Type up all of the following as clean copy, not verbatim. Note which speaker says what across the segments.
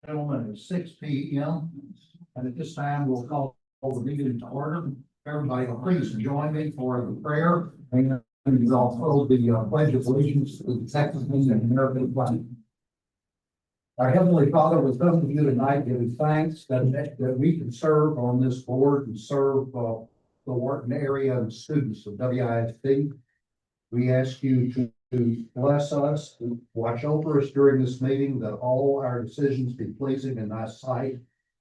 Speaker 1: Gentlemen, at 6 p.m. And at this time, we'll call the meeting to order. Everybody, please join me for the prayer and also the pledge of allegiance to the Texas and American flag. Our Heavenly Father, we come to you tonight giving thanks that we can serve on this board and serve the Wharton area and students of WISD. We ask you to bless us, to watch over us during this meeting, that all our decisions be pleasing in thy sight.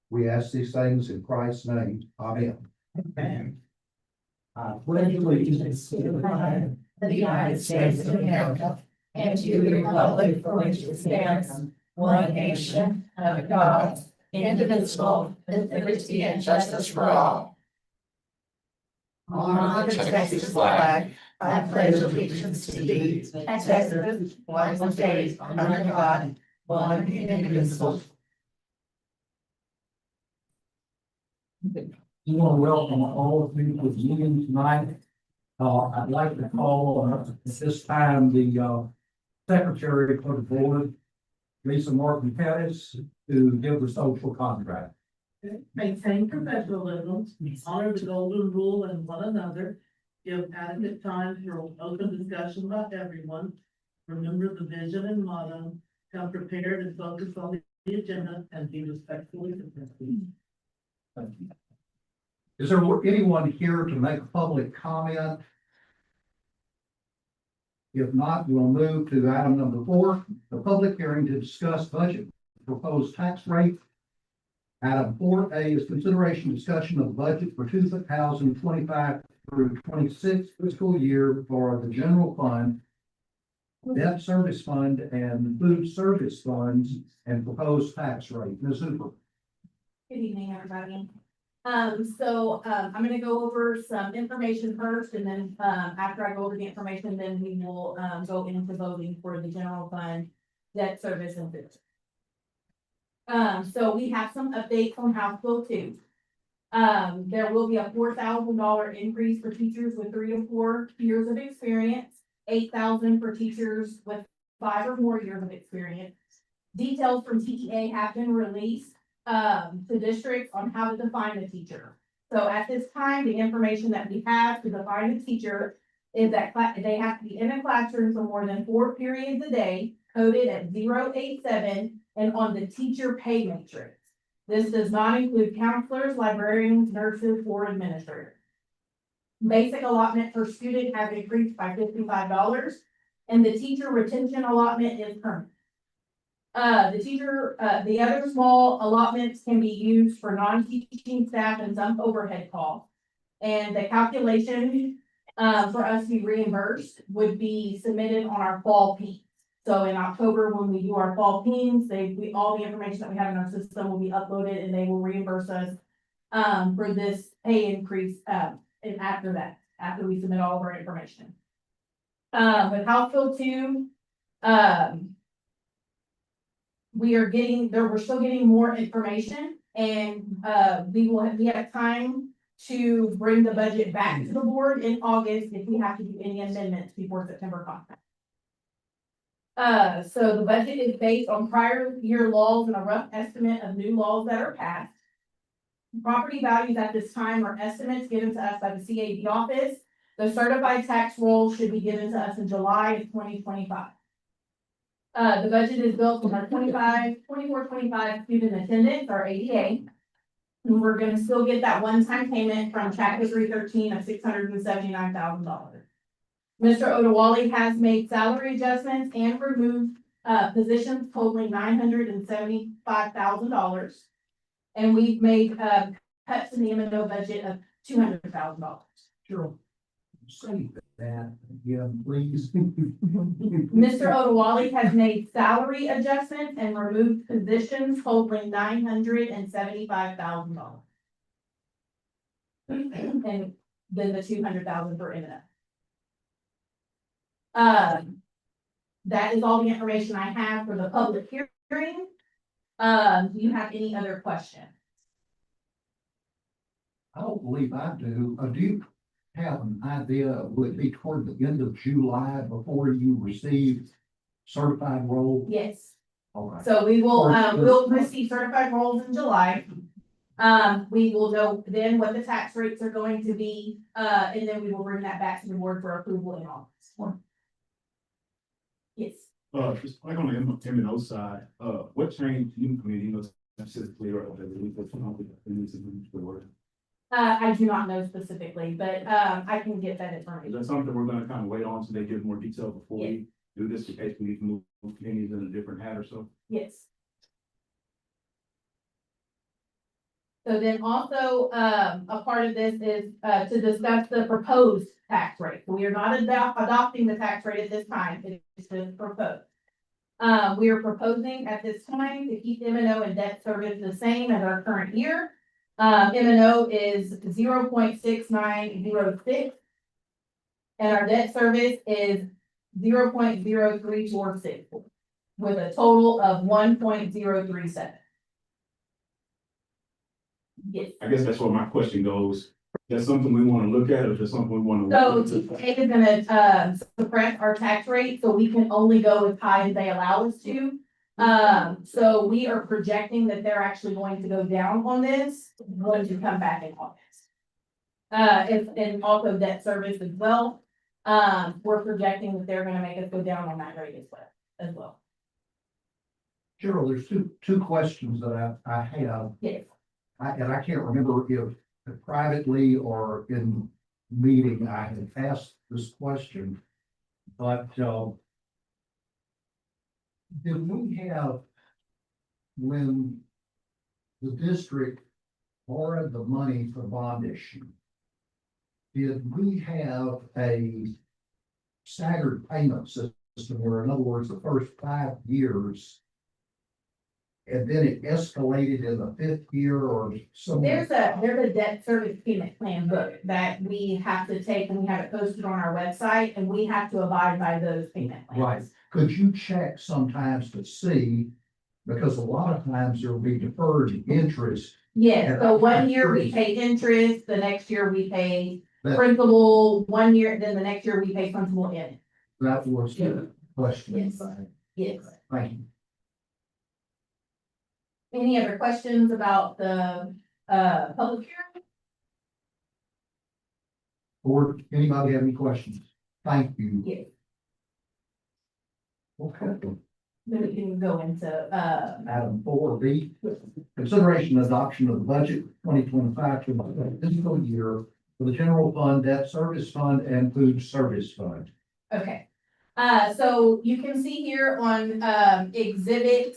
Speaker 1: We ask these things in Christ's name. Amen.
Speaker 2: Amen.
Speaker 1: I
Speaker 2: Pledge allegiance to the flag of the United States of America and to the republic for which it stands, one nation, under God, indivisible, with liberty and justice for all. On the Texas flag, I pledge allegiance to thee, Texas, one state, under God, one indivisible.
Speaker 1: We want to welcome all of you to the meeting tonight. I'd like to call at this time the secretary for the board, Lisa Martin Pettis, to give the social contract.
Speaker 3: Maintain professionalism, honor the golden rule and one another, give adequate time for open discussion about everyone. Remember the vision and motto, come prepared and focused on the agenda and be respectfully presented.
Speaker 1: Thank you. Is there anyone here to make public comment? If not, we'll move to item number 4, the public hearing to discuss budget proposed tax rate. Item 4A is consideration discussion of budget for 2025 through 26 fiscal year for the general fund, debt service fund, and food service funds, and proposed tax rate. Ms. Hooper.
Speaker 4: Good evening, everybody. I'm gonna go over some information first, and then, after I go over the information, then we will, go into voting for the general fund, debt service and food. So we have some updates on House Bill 2. There will be a $4,000 increase for teachers with 3 to 4 years of experience, 8,000 for teachers with 5 or more years of experience. Details from TEA have been released to districts on how to define a teacher. So at this time, the information that we have to define a teacher is that they have to be in a classroom for more than 4 periods a day, coded at 087 and on the teacher pay matrix. This does not include counselors, librarians, nurses, or administrators. Basic allotment per student has increased by $55, and the teacher retention allotment is permanent. The other small allotments can be used for non-teaching staff and some overhead costs. And the calculation, for us to be reimbursed would be submitted on our fall peaks. So in October, when we do our fall peaks, all the information that we have in our system will be uploaded and they will reimburse us, for this pay increase, and after we submit all of our information. With House Bill 2, we're still getting more information, and we have time to bring the budget back to the board in August if we have to do any amendments before September conference. So the budget is based on prior year laws and a rough estimate of new laws that are passed. Property values at this time are estimates given to us by the CAD office. The certified tax roll should be given to us in July of 2025. The budget is built on our 24-25 student attendance, our ADA. And we're gonna still get that one-time payment from Chapter 313 of $679,000. Mr. Odewale has made salary adjustments and removed positions totaling $975,000. And we've made cuts in the M&O budget of $200,000.
Speaker 1: Sure. Say that again, please.
Speaker 4: Mr. Odewale has made salary adjustments and removed positions totaling $975,000. And then the $200,000 for M&O. That is all the information I have for the public hearing. Do you have any other questions?
Speaker 1: I don't believe I do. Do you have an idea, would it be toward the end of July before you receive certified roll?
Speaker 4: Yes.
Speaker 1: Okay.
Speaker 4: So we will, we'll receive certified rolls in July. We will know then what the tax rates are going to be, and then we will bring that back to the board for approval in August. Yes,
Speaker 5: Just like on the M and O side, what changed, I mean, you know, specifically, or
Speaker 4: I do not know specifically, but, I can get that
Speaker 5: is
Speaker 4: information.
Speaker 5: that something we're gonna kind of wait on so they give more detail before we do this, in case we need to move pennies in a different hat or so?
Speaker 4: Yes. So then also, a part of this is, to discuss the proposed tax rate. We are not adopting the tax rate at this time, it's just proposed. We are proposing at this time to keep M and O and debt service the same as our current year. M and O is 0.6906. And our debt service is 0.0346, with a total of 1.037. Yes.
Speaker 5: I guess that's where my question goes. That's something we wanna look at, or is there something we wanna?
Speaker 4: So TPA is gonna, suppress our tax rate, so we can only go as high as they allow us to. So we are projecting that they're actually going to go down on this, going to come back in August. And also debt service as well. We're projecting that they're gonna make us go down on that rate as well.
Speaker 1: Cheryl, there's two questions that I have.
Speaker 4: Yes.
Speaker 1: And I can't remember if privately or in meeting I had asked this question. But, did we have, when the district borrowed the money for bond issue, did we have a staggered payment system where, in other words, the first 5 years, and then it escalated in the 5th year or somewhere?
Speaker 4: There's a debt service payment plan book that we have to take, and we have it posted on our website, and we have to abide by those payment plans.
Speaker 1: Right. Could you check sometimes to see, because a lot of times there will be deferred interest
Speaker 4: Yes, so 1 year we pay interest, the next year we pay
Speaker 1: that,
Speaker 4: principal, 1 year, then the next year we pay principal in it.
Speaker 1: that was the question.
Speaker 4: Yes. Yes.
Speaker 1: Thank you.
Speaker 4: Any other questions about the, public hearing?
Speaker 1: Or anybody have any questions? Thank you.
Speaker 4: Yes.
Speaker 1: Okay.
Speaker 4: Then we can go into,
Speaker 1: Item 4B, consideration and adoption of the budget 2025 to the fiscal year for the general fund, debt service fund, and food service fund.
Speaker 4: okay. So you can see here on, exhibit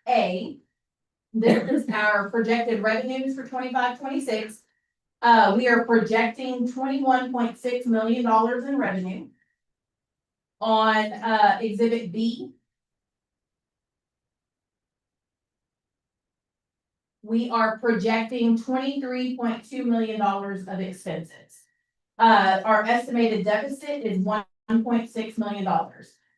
Speaker 4: A, this is our projected revenues for 25-26. We are projecting $21.6 million in revenue. On, exhibit B, we are projecting $23.2 million of expenses. Our estimated deficit is $1.6 million.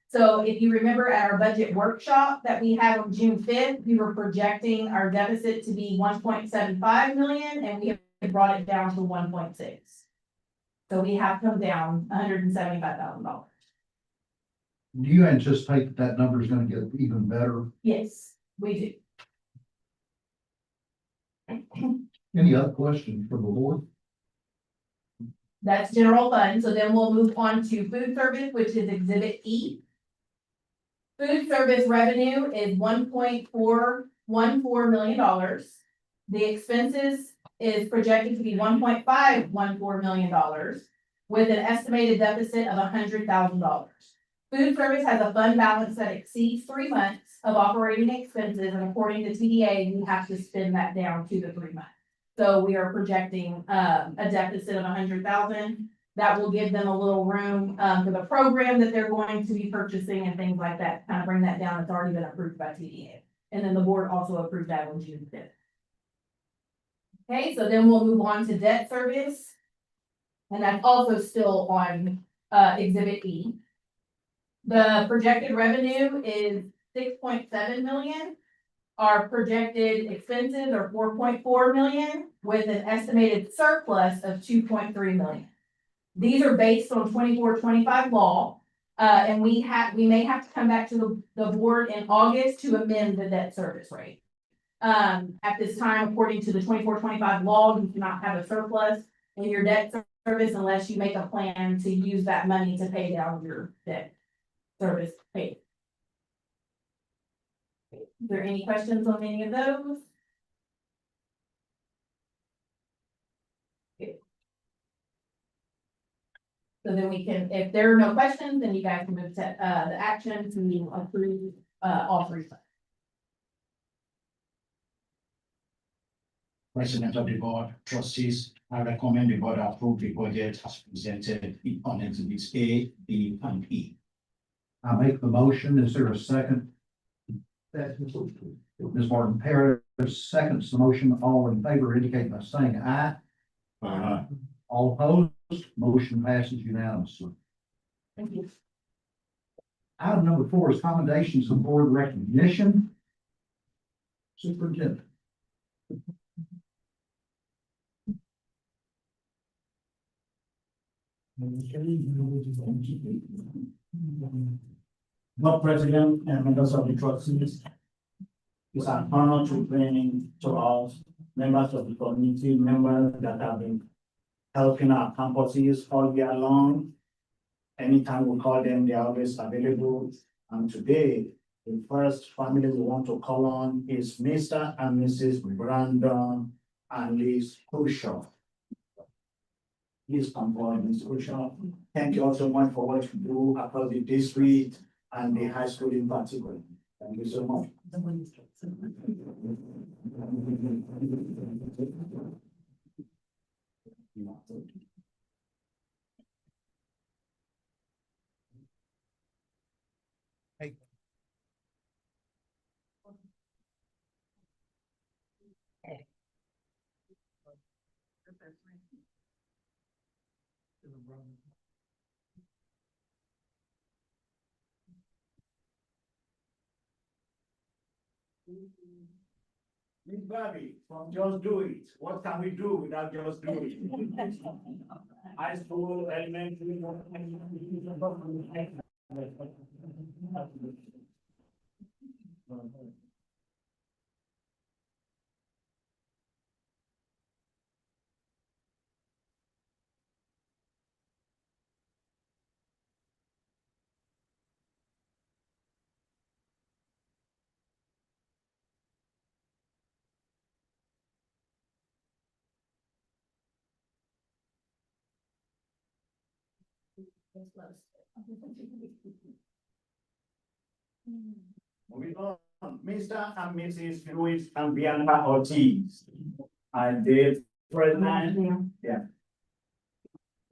Speaker 4: So if you remember at our budget workshop that we had on June 5th, we were projecting our deficit to be 1.75 million, and we have brought it down to 1.6. So we have come down $175,000.
Speaker 1: Do you anticipate that number is going to get even better?
Speaker 4: Yes, we do.
Speaker 1: Any other questions from the board?
Speaker 4: That's general fund, so then we'll move on to food service, which is exhibit E. Food service revenue is $1.414 million. The expenses is projected to be $1.514 million, with an estimated deficit of $100,000. Food service has a fund balance that exceeds 3 months of operating expenses, and according to TDA, we have to spend that down to the 3 months. So we are projecting a deficit of $100,000. That will give them a little room for the program that they're going to be purchasing and things like that, kind of bring that down. It's already been approved by TDA. And then the board also approved that on June 5th. Okay, so then we'll move on to debt service. And that's also still on exhibit E. The projected revenue is 6.7 million. Our projected expenses are 4.4 million, with an estimated surplus of 2.3 million. These are based on 24-25 law. And we may have to come back to the board in August to amend the debt service rate. At this time, according to the 24-25 law, you cannot have a surplus in your debt service unless you make a plan to use that money to pay down your debt service pay. Is there any questions on any of those? Okay. So then we can, if there are no questions, then you guys can move to, the action to approve, all three.
Speaker 6: President of the Board, trustees, I recommend the board approve the budget as presented on exhibits A, B, and E.
Speaker 1: I make the motion. Is there a second? Ms. Martin Paris seconds the motion. All in favor indicate by saying aye. All opposed, motion passes unanimously.
Speaker 4: Thank you.
Speaker 1: Item number 4 is commendations and board recognition. Superintendent.
Speaker 7: Board President and members of the trustees. It's an honor to bring to us members of the community, members that have been helping our campuses all year long. Anytime we call them, they are always available. And today, the first family we want to call on is Mr. and Mrs. Brandon and Liz Khrushchev. Please come forward, Mr. Khrushchev. Thank you all so much for what you do across the district and the high school in particular. Thank you so much. Miss Bobby, from Just Do It, what can we do without Just Do It? High school, elementary. Moving on, Mr. and Mrs. Luis and Bianca Ortiz. And the president, yeah.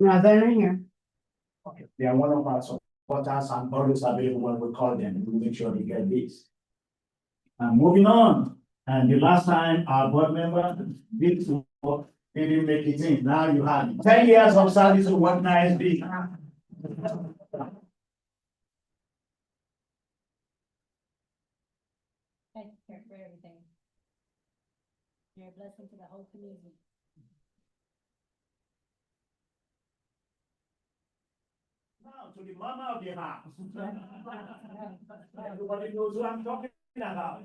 Speaker 2: No, they're in here.
Speaker 7: Okay, they are one of our supporters and always available when we call them, we make sure they get this. And moving on, and the last time our board member did work, they didn't make it in, now you have it. 10 years of service to what nice be.
Speaker 2: Thank you for everything. You're a blessing to the whole community.
Speaker 7: Now to the mama of the house. Everybody knows who I'm talking about.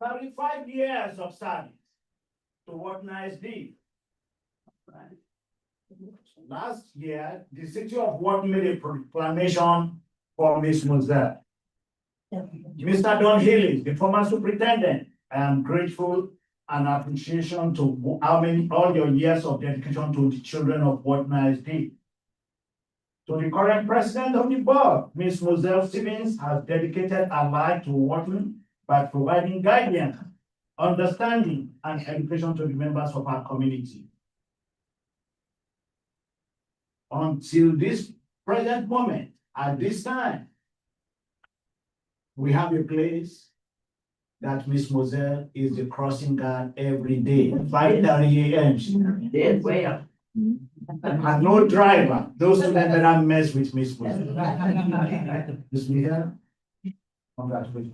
Speaker 7: 35 years of service to what nice deed. Last year, the city of Wharton made a proclamation for Miss Moselle. Mr. Don Healy, the former superintendent, I am grateful and appreciation to all your years of dedication to the children of what nice deed. To the current president of the board, Ms. Moselle Stevens has dedicated her life to Wharton by providing guidance, understanding, and education to the members of our community. Until this present moment, at this time, we have a place that Miss Moselle is the crossing guard every day, 5:30 a.m.
Speaker 2: Did well.
Speaker 7: And no driver, those who never mess with Miss Moselle. Miss Moselle, congratulations.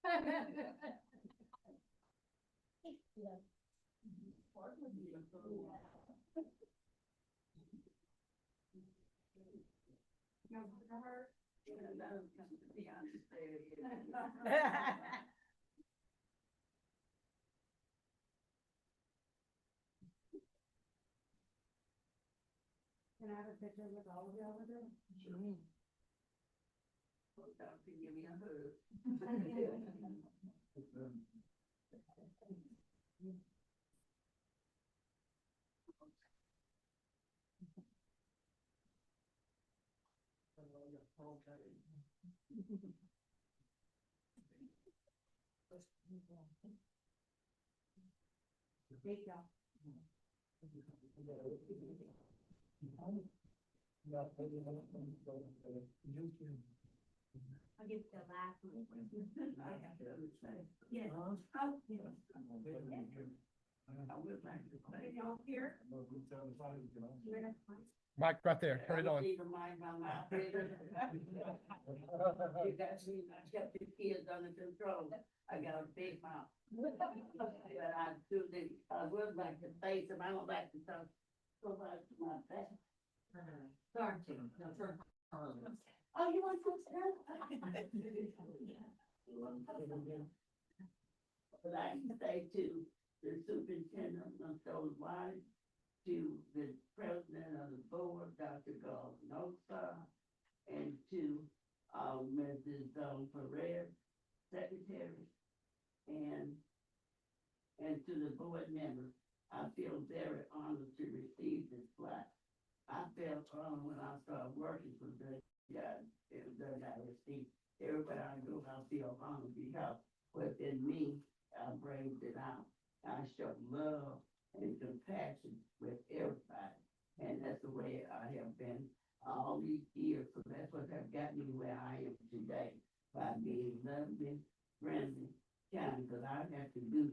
Speaker 2: Can I have a picture with all of y'all with it? Thank y'all. I'll give the last one. Yes. Oh, yeah. Y'all here?
Speaker 8: Mike, right there, turn it on.
Speaker 2: You got me, I got the kids under control. I got a big mouth. But I do the, I would like to face them, I don't like to talk so much to my back. Sorry, Tim, no, turn. Oh, you want to But I can say to the superintendent of those lines, to the president of the board, Dr. Galvin, and to, Mrs. Perez, secretary, and to the board members. I feel very honored to receive this plaque. I felt honored when I started working for the guys, and I received everywhere I go, I feel honored because within me, I braved it out. I show love and compassion with everybody, and that's the way I have been all these years. So that's what have got me where I am today, by being loving, friendly, kind. Because I have to do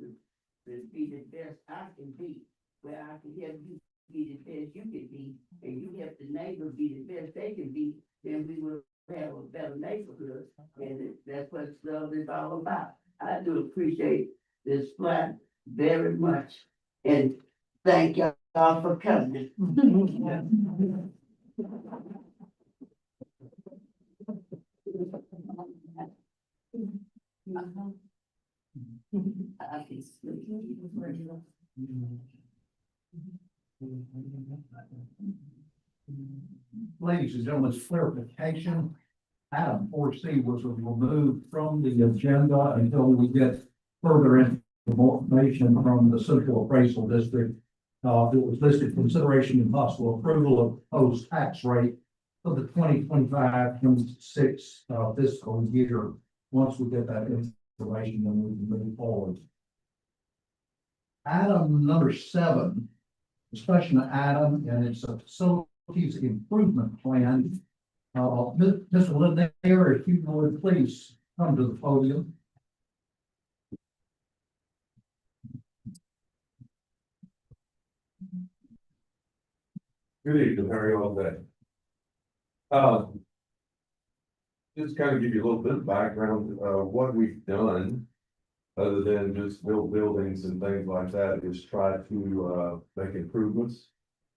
Speaker 2: to be the best I can be, where I can help you be the best you can be, and you help the neighbor be the best they can be. Then we will have a better neighborhood, and that's what love is all about. I do appreciate this flat very much, and thank y'all for coming. I can sleep.
Speaker 1: Ladies and gentlemen, clarification. Item 4C was removed from the agenda until we get further information from the Central Appraisal District. It was listed consideration and possible approval of proposed tax rate for the 2025-26 fiscal year. Once we get that information, then we can move forward. Item number 7, discussion item, and it's a facilities improvement plan. Mr. Lindner, if you would please come to the podium.
Speaker 9: Good evening, how are you all today? Just kind of give you a little bit of background, what we've done, other than just build buildings and things like that, is try to, make improvements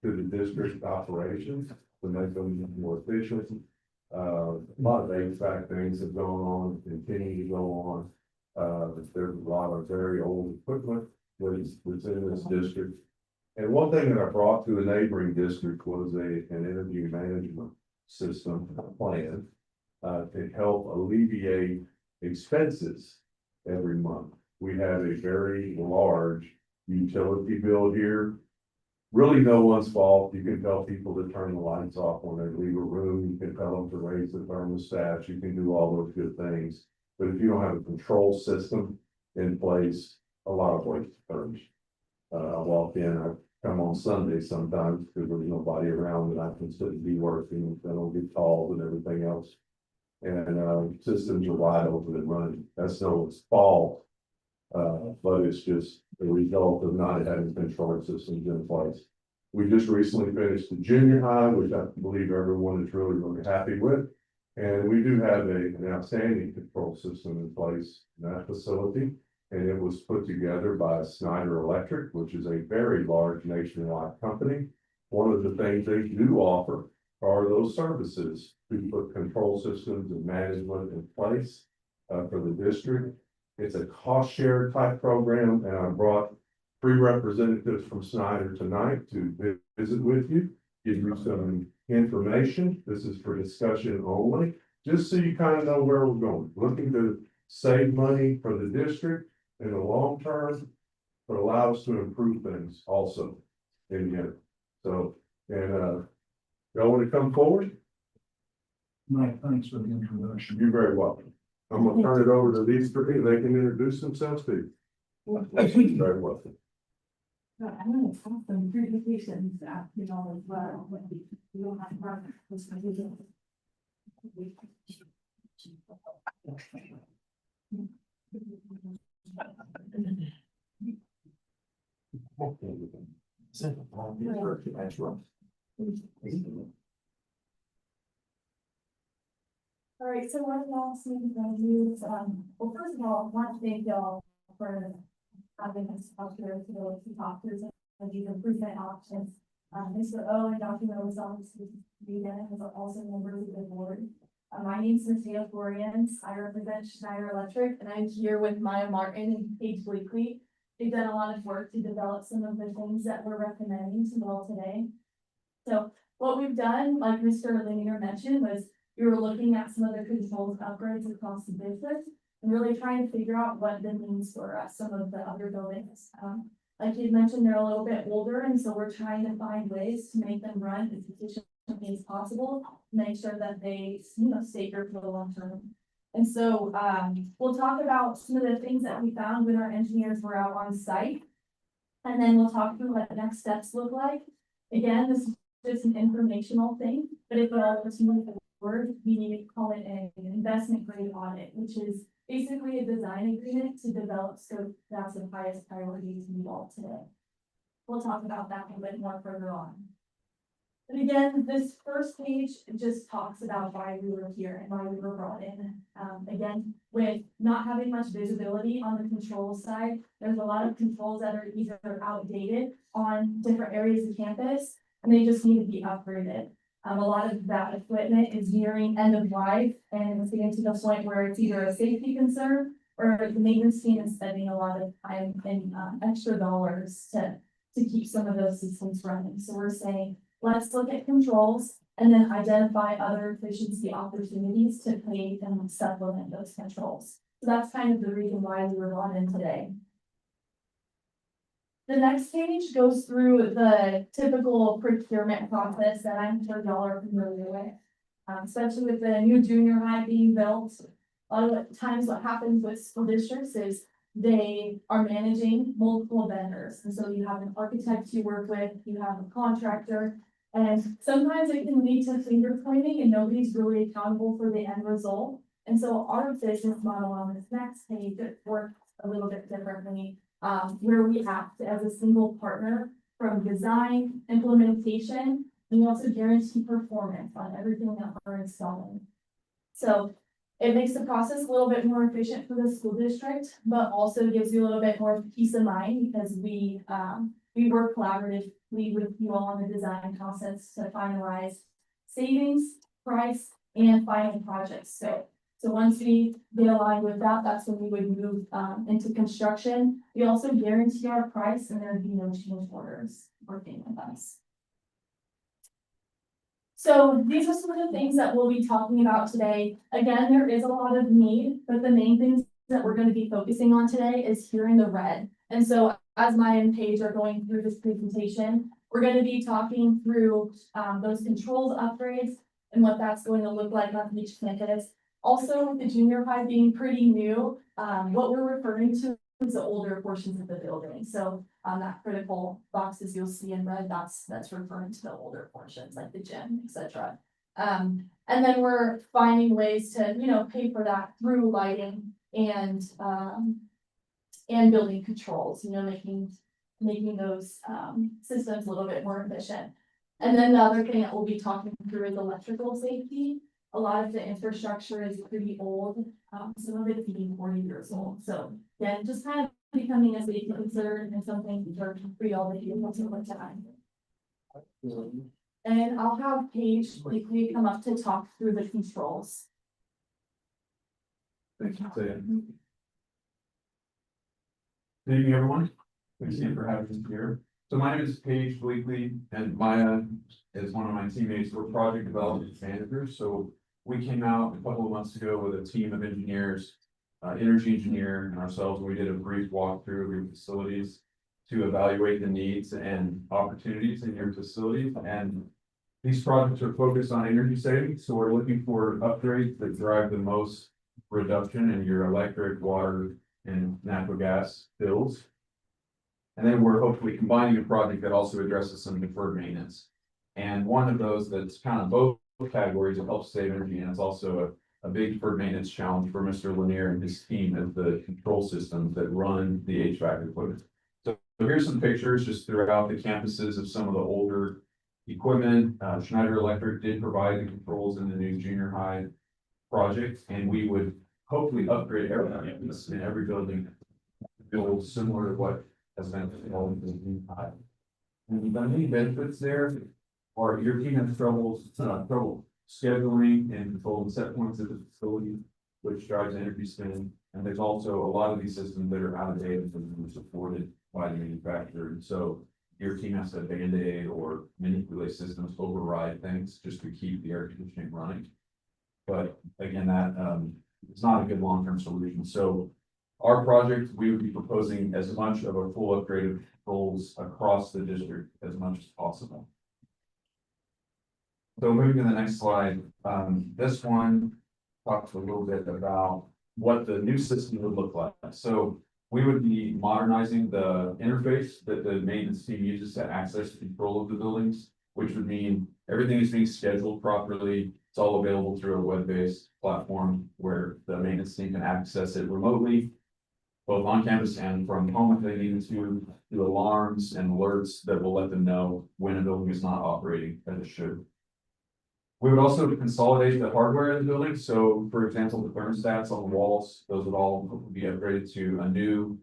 Speaker 9: to the district operations to make them more efficient. A lot of HVAC things have gone on, continue to go on. There's a lot of very old equipment that's in this district. And one thing that I brought to a neighboring district was an energy management system plan to help alleviate expenses every month. We have a very large utility bill here. Really no one's fault. You can tell people to turn the lights off when they leave a room. You can tell them to raise the thermostats. You can do all those good things. But if you don't have a control system in place, a lot of waste occurs. I walk in, I come on Sunday sometimes because there's nobody around and I can sit and be working, then I'll get called and everything else. And systems are wide open and running. That's no one's fault. But it's just the result of not having control systems in place. We just recently finished the junior high, which I believe everyone is really, really happy with. And we do have an outstanding control system in place in that facility. And it was put together by Snyder Electric, which is a very large nationwide company. One of the things they do offer are those services to put control systems and management in place for the district. It's a cost share type program, and I brought 3 representatives from Snyder tonight to visit with you, give you some information. This is for discussion only, just so you kind of know where we're going. Looking to save money for the district in the long term, but allow us to improve things also in the end. So, and y'all want to come forward?
Speaker 1: Mike, thanks for the introduction.
Speaker 9: You're very welcome. I'm gonna turn it over to these 3. They can introduce themselves to you. You're very welcome.
Speaker 4: I'm gonna talk some presentations, you know, as well, when we don't have partners. All right, so what I'm asking from you is, well, first of all, I want to thank y'all for having us out here to talk through some of these improvement options. Mr. O and Dr. Mills, obviously, again, as also members of the board. My name is Cynthia Florians. I represent Schneider Electric, and I'm here with Maya Martin and Paige Bleakley. They've done a lot of work to develop some of the things that we're recommending to you all today. So what we've done, like Mr. Linear mentioned, was we were looking at some of the controls upgrades across the business and really trying to figure out what that means for some of the other buildings. Like you mentioned, they're a little bit older, and so we're trying to find ways to make them run as efficiently as possible, make sure that they, you know, stay here for the long term. And so we'll talk about some of the things that we found when our engineers were out on site. And then we'll talk through what the next steps look like. Again, this is just an informational thing, but if it all was moving forward, we call it an investment grade audit, which is basically a design agreement to develop scope that's of highest priority to you all today. We'll talk about that a little bit more further on. And again, this first page just talks about why we were here and why we were brought in. Again, with not having much visibility on the control side, there's a lot of controls that are either outdated on different areas of campus, and they just need to be upgraded. A lot of that equipment is nearing end of life, and it's getting to the point where it's either a safety concern or the maintenance team is spending a lot of time and extra dollars to keep some of those systems running. So we're saying, let's look at controls and then identify other efficiency opportunities to pay and supplement those controls. So that's kind of the reason why we were brought in today. The next page goes through the typical procurement process that I'm sure y'all are familiar with. Especially with the new junior high being built. A lot of times what happens with school districts is they are managing multiple vendors. And so you have an architect you work with, you have a contractor, and sometimes it can lead to finger pointing and nobody's really accountable for the end result. And so our business model on this next page works a little bit differently. Where we act as a single partner from design, implementation, and we also guarantee performance on everything that we're installing. So it makes the process a little bit more efficient for the school district, but also gives you a little bit more peace of mind because we work collaboratively with you all on the design process to finalize savings, price, and final project scope. So once we get aligned with that, that's when we would move into construction. We also guarantee our price and there'd be no change orders working with us. So these are some of the things that we'll be talking about today. Again, there is a lot of need, but the main things that we're going to be focusing on today is here in the red. And so as Maya and Paige are going through this presentation, we're going to be talking through those controls upgrades and what that's going to look like on each campus. Also, with the junior high being pretty new, what we're referring to is the older portions of the building. So that critical boxes you'll see in red, that's referring to the older portions like the gym, etc. And then we're finding ways to, you know, pay for that through lighting and building controls, you know, making those systems a little bit more efficient. And then the other thing that we'll be talking through is electrical safety. A lot of the infrastructure is pretty old, some of it's even 40 years old, so yeah, just kind of becoming a safety concern and something for y'all to do once over time. And I'll have Paige quickly come up to talk through the controls.
Speaker 5: Thank you, Ted. Good evening, everyone. Thanks again for having me here. So my name is Paige Bleakley, and Maya is one of my teammates. We're project development managers. So we came out a couple of months ago with a team of engineers, energy engineer and ourselves. We did a brief walkthrough of your facilities to evaluate the needs and opportunities in your facilities. And these projects are focused on energy savings. So we're looking for upgrades that drive the most reduction in your electric, water, and natural gas bills. And then we're hopefully combining a project that also addresses some deferred maintenance. And one of those that's kind of both categories, it helps save energy, and it's also a big deferred maintenance challenge for Mr. Lanier and his team of the control systems that run the HVAC equipment. So here's some pictures just throughout the campuses of some of the older equipment. Schneider Electric did provide the controls in the new junior high project, and we would hopefully upgrade every campus in every building, build similar to what has been installed in the junior high. And the main benefits there are your team has trouble scheduling and controlling set points at the facility, which drives energy spend. And there's also a lot of these systems that are out of date and supported by the manufacturer. And so your team has to Band-Aid or manipulate systems, override things just to keep the air conditioning running. But again, that it's not a good long-term solution. So our project, we would be proposing as much of a full upgrade of controls across the district as much as possible. So moving to the next slide, this one talks a little bit about what the new system would look like. So we would be modernizing the interface that the maintenance team uses to access control of the buildings, which would mean everything is being scheduled properly. It's all available through a web-based platform where the maintenance team can access it remotely, both on campus and from home if they need to, do alarms and alerts that will let them know when a building is not operating as it should. We would also consolidate the hardware in the building. So for example, the thermostats on the walls, those would all be upgraded to a new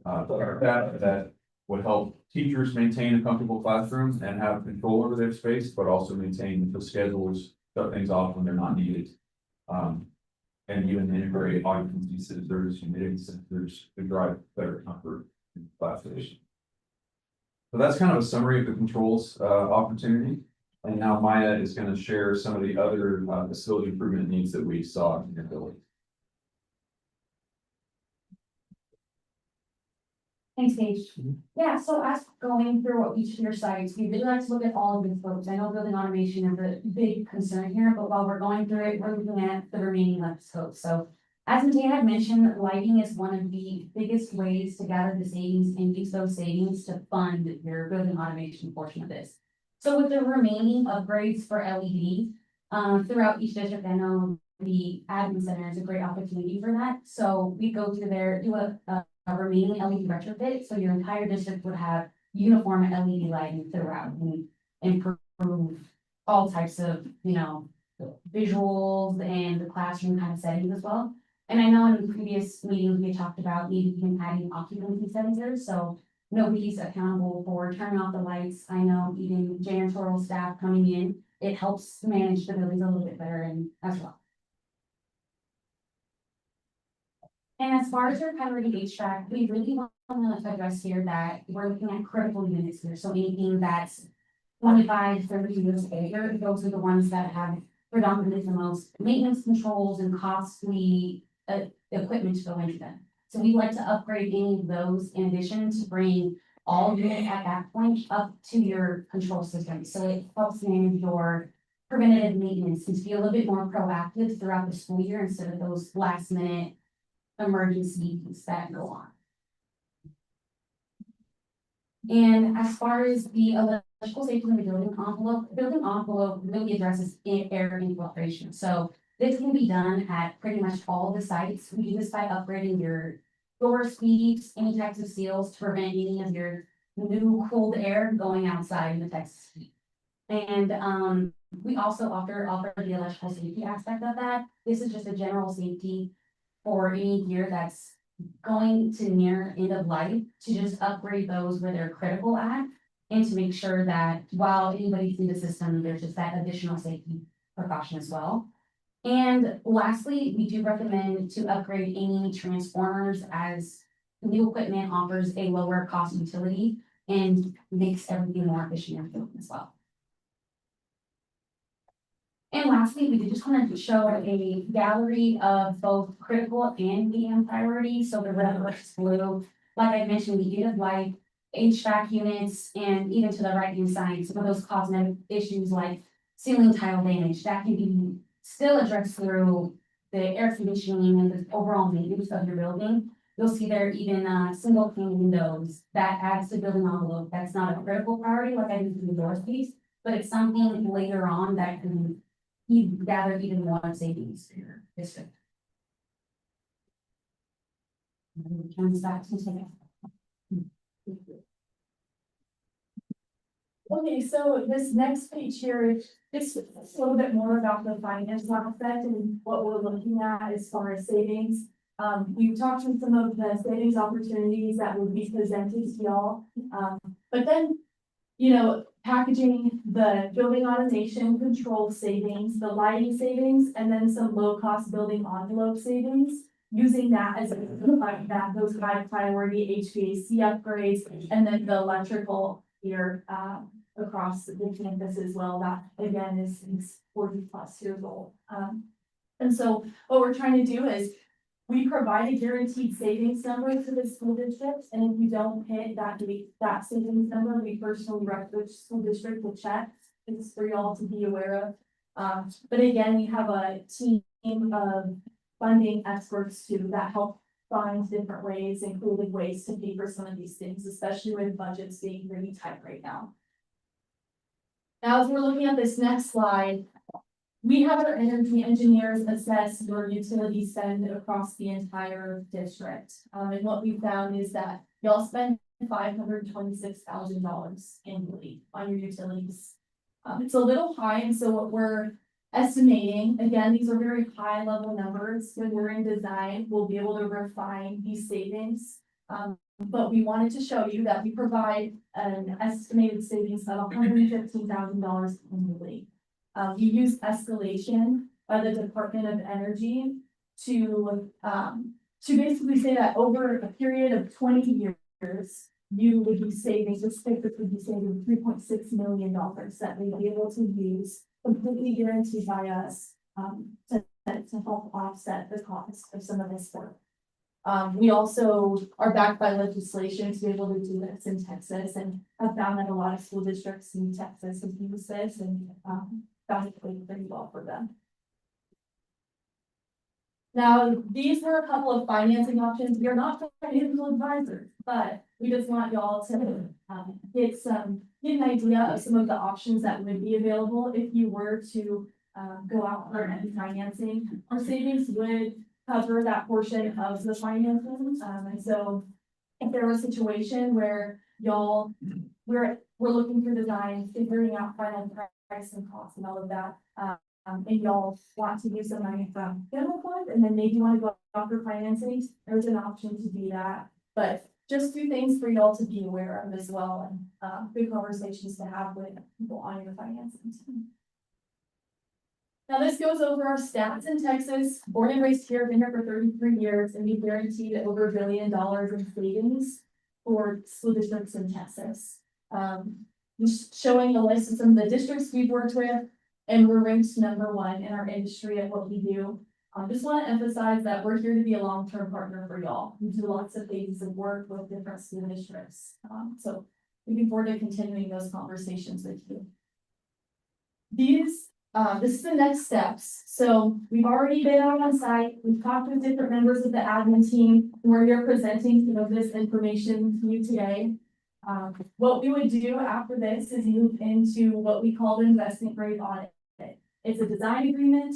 Speaker 5: thermostat that would help teachers maintain a comfortable classroom and have control over their space, but also maintain the schedules, shut things off when they're not needed. And even integrate occupancy sensors, humidity sensors to drive better comfort in the class station. So that's kind of a summary of the controls opportunity. And now Maya is going to share some of the other facility improvement needs that we saw in your building.
Speaker 8: Thanks, Paige. Yeah, so as going through each of your sites, we really like to look at all of these folks. I know building automation is a big concern here, but while we're going through it, we're looking at the remaining left scopes. So as Matea had mentioned, lighting is one of the biggest ways to gather the savings and use those savings to fund your building automation portion of this. So with the remaining upgrades for LED, throughout each district, I know the admin center is a great opportunity for that. So we go through there, do a remaining LED retrofit, so your entire district would have uniform LED lighting throughout and improve all types of, visuals and the classroom kind of settings as well. And I know in previous meetings, we talked about maybe even adding occupancy sensors, so nobody's accountable for turning off the lights. I know even janitorial staff coming in, it helps manage the buildings a little bit better and as well. And as far as your priority HVAC, we really want to address here that we're looking at critical units here. So anything that's 25, 30 years older, those are the ones that have predominantly the most maintenance controls and costly equipment to go into them. So we'd like to upgrade any of those in addition to bring all units at that point up to your control system. So it helps manage your preventative maintenance and to be a little bit more proactive throughout the school year instead of those last minute emergencies that go on. And as far as the electrical safety in the building envelope really addresses air infiltration. So this can be done at pretty much all the sites. We do this by upgrading your door speeds, any types of seals to prevent any of your new cold air going outside in the Texas heat. And We also offer the electrical safety aspect of that. This is just a general safety for any gear that's going to near end of life, to just upgrade those where they're critical at. And to make sure that while anybody's in the system, there's just that additional safety precaution as well. And lastly, we do recommend to upgrade any transformers, as new equipment offers a lower cost utility and makes everything more efficient as well. And lastly, we just wanted to show a gallery of both critical and medium priority. So the red versus blue, like I mentioned, the end of life, HVAC units, and even to the right hand side, some of those cosmetic issues like ceiling tile damage that can be still addressed through the air conditioning and the overall maintenance of your building. You'll see there even single pane windows that adds to building envelope. That's not a critical priority like I did in the door space, but it's something later on that can gather even more savings for your district. Turn this back to Tina.
Speaker 4: Okay, so this next page here, it's a little bit more about the finance aspect and what we're looking at as far as savings. We've talked about some of the savings opportunities that would be presented to y'all. But then, you know, packaging the building automation control savings, the lighting savings, and then some low cost building envelope savings. Using that as those high priority HVAC upgrades, and then the electrical here across the campus as well. That again is 40+ years old. And so what we're trying to do is we provide a guaranteed savings number to the school districts, and if you don't hit that savings number, we personally write the school district a check. It's for y'all to be aware of. But again, we have a team of funding experts too that help find different ways, including ways to pay for some of these things, especially with budgets being really tight right now. Now, as we're looking at this next slide, we have our energy engineers assess your utility spend across the entire district. And what we found is that y'all spend $526,000 annually on your utilities. It's a little high, and so what we're estimating, again, these are very high level numbers. When we're in design, we'll be able to refine these savings. But we wanted to show you that we provide an estimated savings of $115,000 annually. We use escalation by the Department of Energy to basically say that over a period of 20 years, you would be saving, this district would be saving $3.6 million that we'd be able to use, completely guaranteed by us, to help offset the cost of some of this work. We also are backed by legislation to be able to do this in Texas, and have found that a lot of school districts in Texas have used this and found it played pretty well for them. Now, these are a couple of financing options. We are not financial advisors, but we just want y'all to get an idea of some of the options that would be available if you were to go out for any financing. Our savings would cover that portion of the financing. And so if there was a situation where y'all, we're looking for design, figuring out final price and cost and all of that, and y'all want to use some money from general fund, and then maybe want to go out for financing, there's an option to do that. But just 2 things for y'all to be aware of as well, and good conversations to have with people on your financing team. Now this goes over our stats in Texas. Born and raised here, been here for 33 years, and we've guaranteed over $1 billion in savings for school districts in Texas. Just showing a list of some of the districts we've worked with, and we're ranked #1 in our industry at what we do. Just want to emphasize that we're here to be a long-term partner for y'all. We do lots of phases of work with different school districts. So looking forward to continuing those conversations with you. This is the next steps. So we've already been out on site. We've talked with different members of the admin team. We're here presenting some of this information to you today. What we would do after this is move into what we call the investment grade audit. It's a design agreement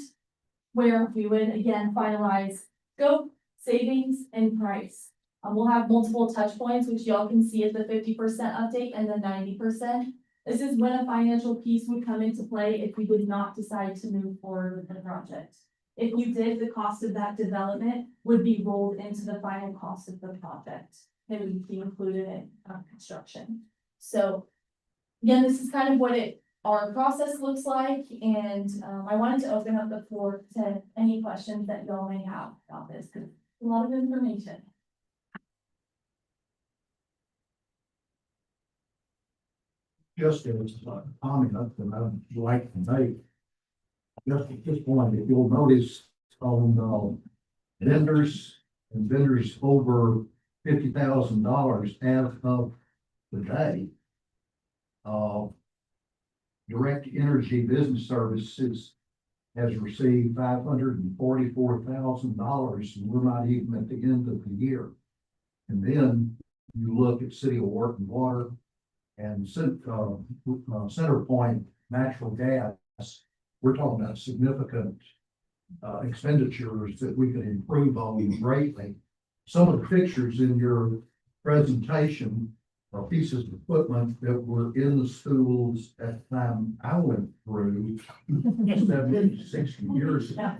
Speaker 4: where we would again finalize scope, savings, and price. We'll have multiple touch points, which y'all can see as the 50% update and the 90%. This is when a financial piece would come into play if we did not decide to move forward with the project. If you did, the cost of that development would be rolled into the final cost of the project. It would be included in construction. So again, this is kind of what our process looks like, and I wanted to open up the floor to any questions that y'all may have about this, because a lot of information.
Speaker 1: Just as a comment that I'd like to make. Just at this point, if you'll notice on vendors and vendors over $50,000 as of today. Direct Energy Business Services has received $544,000, and we're not even at the end of the year. And then you look at City of Wharton Water and CenterPoint Natural Gas, we're talking about significant expenditures that we could improve on greatly. Some of the pictures in your presentation are pieces of equipment that were in the schools at the time I went through 70, 60 years ago.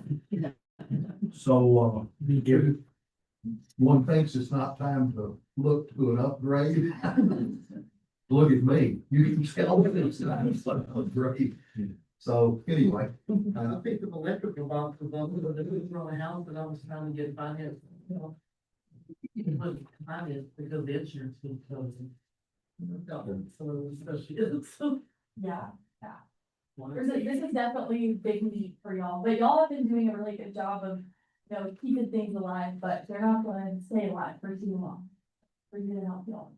Speaker 1: So, if one thinks it's not time to look to an upgrade, look at me, you can tell that it's time to upgrade. So anyway,
Speaker 3: I picked up electrical boxes on the new house that I was trying to get financed, you know. It wasn't financed because the insurance was closing.
Speaker 4: Yeah, this is definitely a big need for y'all, but y'all have been doing a really good job of, you know, keeping things alive, but they're not gonna stay alive for too long. For you to help y'all.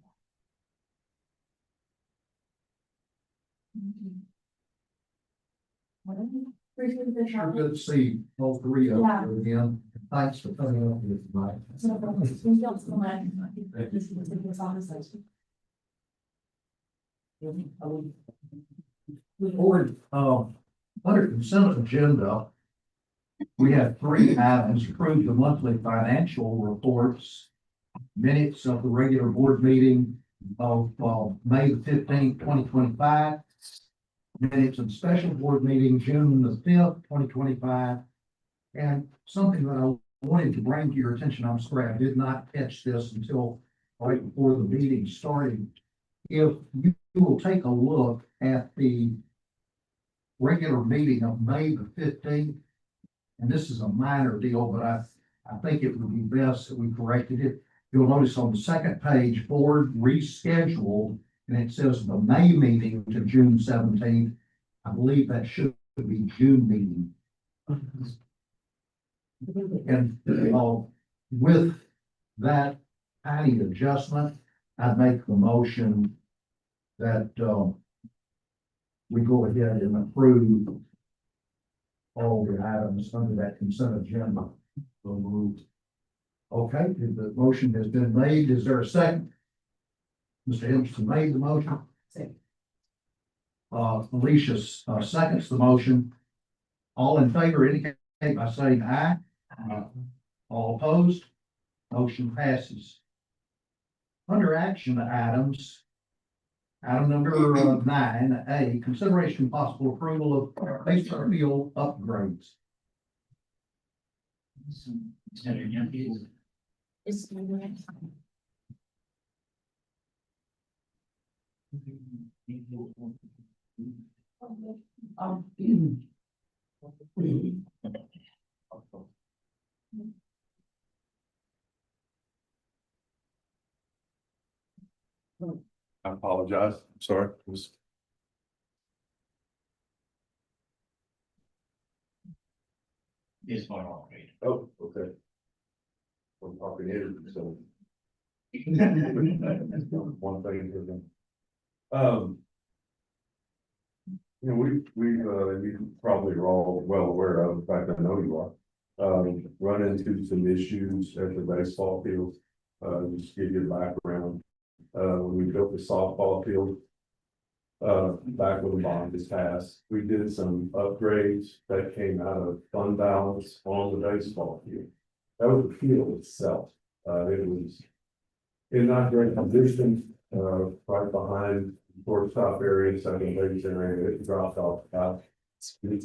Speaker 4: Appreciate the
Speaker 1: sure
Speaker 4: trouble.
Speaker 1: good to see all three of
Speaker 4: Yeah.
Speaker 1: you again. Thanks for coming up here tonight.
Speaker 4: No problem. Thank y'all so much. This is a good conversation.
Speaker 1: Board, under consent agenda, we have three items: approve the monthly financial reports, minutes of the regular board meeting of May 15th, 2025, minutes of special board meeting June the 5th, 2025, and something that I wanted to bring to your attention. I'm sorry I did not catch this until right before the meeting started. If you will take a look at the regular meeting of May the 15th, and this is a minor deal, but I think it would be best that we corrected it. You'll notice on the second page, board rescheduled, and it says the May meeting to June 17th. I believe that should be June meeting. And with that tiny adjustment, I'd make the motion that we go ahead and approve all the items under that consent agenda. So moved. Okay, the motion has been made. Is there a second? Mr. Henderson made the motion.
Speaker 3: Second.
Speaker 1: Alicia seconds the motion. All in favor indicate by saying aye. All opposed? Motion passes. Under action items, item number 9A, consideration possible approval of baseball field upgrades.
Speaker 9: I apologize, I'm sorry. It was-
Speaker 6: Is for all grade.
Speaker 9: Oh, okay. I'm talking here, so. One thing for them. You know, you probably are all well aware of, in fact, I know you are, run into some issues at the baseball field. Just to give you a background, when we built the softball field, back when the bond was passed, we did some upgrades that came out of fund balance on the baseball field. That was the field itself. It was in not great condition, right behind shortstop area, second base area, it dropped off about. It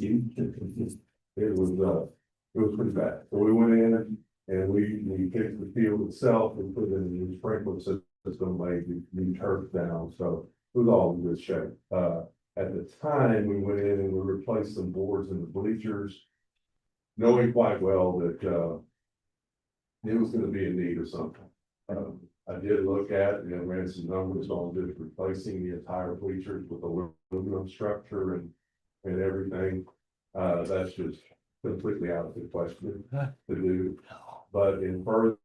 Speaker 9: was pretty bad. So we went in and we fixed the field itself and put in a new sprinkler system, laid the new turf down, so it was all in good shape. At the time, we went in and we replaced some boards in the bleachers, knowing quite well that, it was gonna be in need of something. I did look at and ran some numbers on just replacing the entire bleachers with aluminum structure and everything. That's just completely out of the question to do. But in further